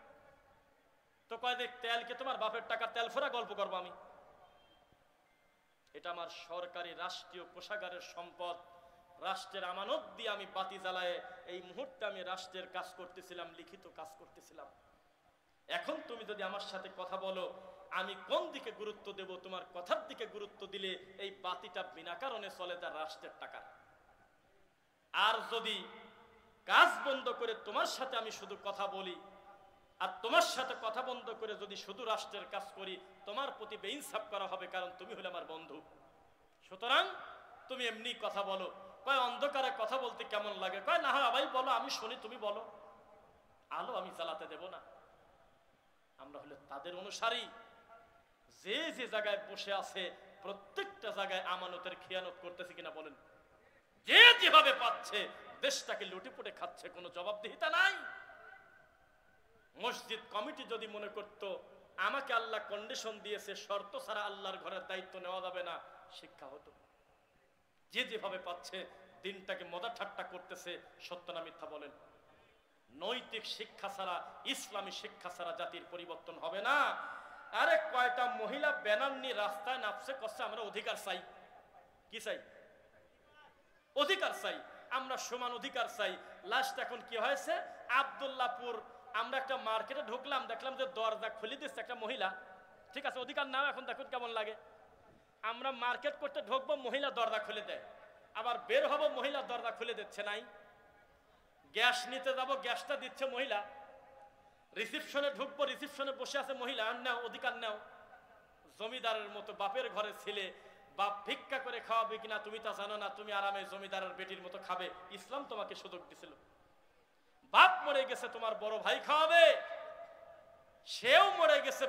তো কয় দেখ, তেলকে তোমার বাপের টাকা তেল ফোরা গল্প করবো আমি? এটা আমার সরকারি রাষ্ট্রীয় কোষাগারের সম্পদ, রাষ্ট্রের আমানত দিয়ে আমি বাতি জ্বালায় এই মুহূর্তে আমি রাষ্ট্রের কাজ করতেছিলাম, লিখিত কাজ করতেছিলাম। এখন তুমি যদি আমার সাথে কথা বলো, আমি কোন দিকে গুরুত্ব দেব? তোমার কথার দিকে গুরুত্ব দিলে এই বাতিটা বিনা কারণে চলে, তার রাষ্ট্রের টাকা। আর যদি কাজ বন্ধ করে তোমার সাথে আমি শুধু কথা বলি, আর তোমার সাথে কথা বন্ধ করে যদি শুধু রাষ্ট্রের কাজ করি, তোমার প্রতি বেইনসাফ করা হবে, কারণ তুমি হলে আমার বন্ধু। সুতরাং তুমি এমনি কথা বলো। কয় অন্ধকারে কথা বলতে কেমন লাগে? কয় না হয় ভাই বলো, আমি শুনি, তুমি বলো, আলো আমি জ্বালাতে দেব না। আমরা হলে তাদের অনুসারী, যে যে জায়গায় বসে আছে প্রত্যেকটা জায়গায় আমানতের খেয়ানত করতেছে কিনা বলেন? যে যেভাবে পাচ্ছে দেশটাকে লুটিপুটে খাচ্ছে, কোনো জবাবদিহিতা নাই। মসজিদ কমিটি যদি মনে করত আমাকে আল্লাহ কন্ডিশন দিয়েছে, শর্ত ছাড়া আল্লাহর ঘরের দায়িত্ব নেওয়া যাবে না, শিক্ষা হতো। যে যেভাবে পাচ্ছে দিনটাকে মজা ঠাট্টা করতেছে, সত্য না মিথ্যা বলেন? নৈতিক শিক্ষা ছাড়া, ইসলামী শিক্ষা ছাড়া জাতির পরিবর্তন হবে না। আরে কয়টা মহিলা ব্যানার নিয়ে রাস্তায় নামছে, কষ্ট আমরা অধিকার চাই। কি চাই? অধিকার চাই, আমরা সমান অধিকার চাই। লাস্ট এখন কি হয়েছে, আব্দুল্লাহপুর আমরা একটা মার্কেটে ঢুকলাম, দেখলাম যে দরজা খুলে দিচ্ছে একটা মহিলা। ঠিক আছে, অধিকার নাও, এখন দেখুন কেমন লাগে। আমরা মার্কেট করতে ঢুকবো, মহিলা দরজা খুলে দেয়, আবার বের হবো, মহিলা দরজা খুলে দিচ্ছে নাই। গ্যাস নিতে যাবো, গ্যাসটা দিচ্ছে মহিলা। রিসিপশনে ঢুকবো, রিসিপশনে বসে আছে মহিলা, আর নাও, অধিকার নাও। জমিদারের মতো বাপের ঘরে ছেলে, বাপ ভিক্ষা করে খাওয়াবে কিনা তুমি তা জানো না, তুমি আরামে জমিদারের বেটির মতো খাবে। ইসলাম তোমাকে সুযোগ দিছিল। বাপ মরে গেছে, তোমার বড় ভাই খাওয়াবে, সেও মরে গেছে,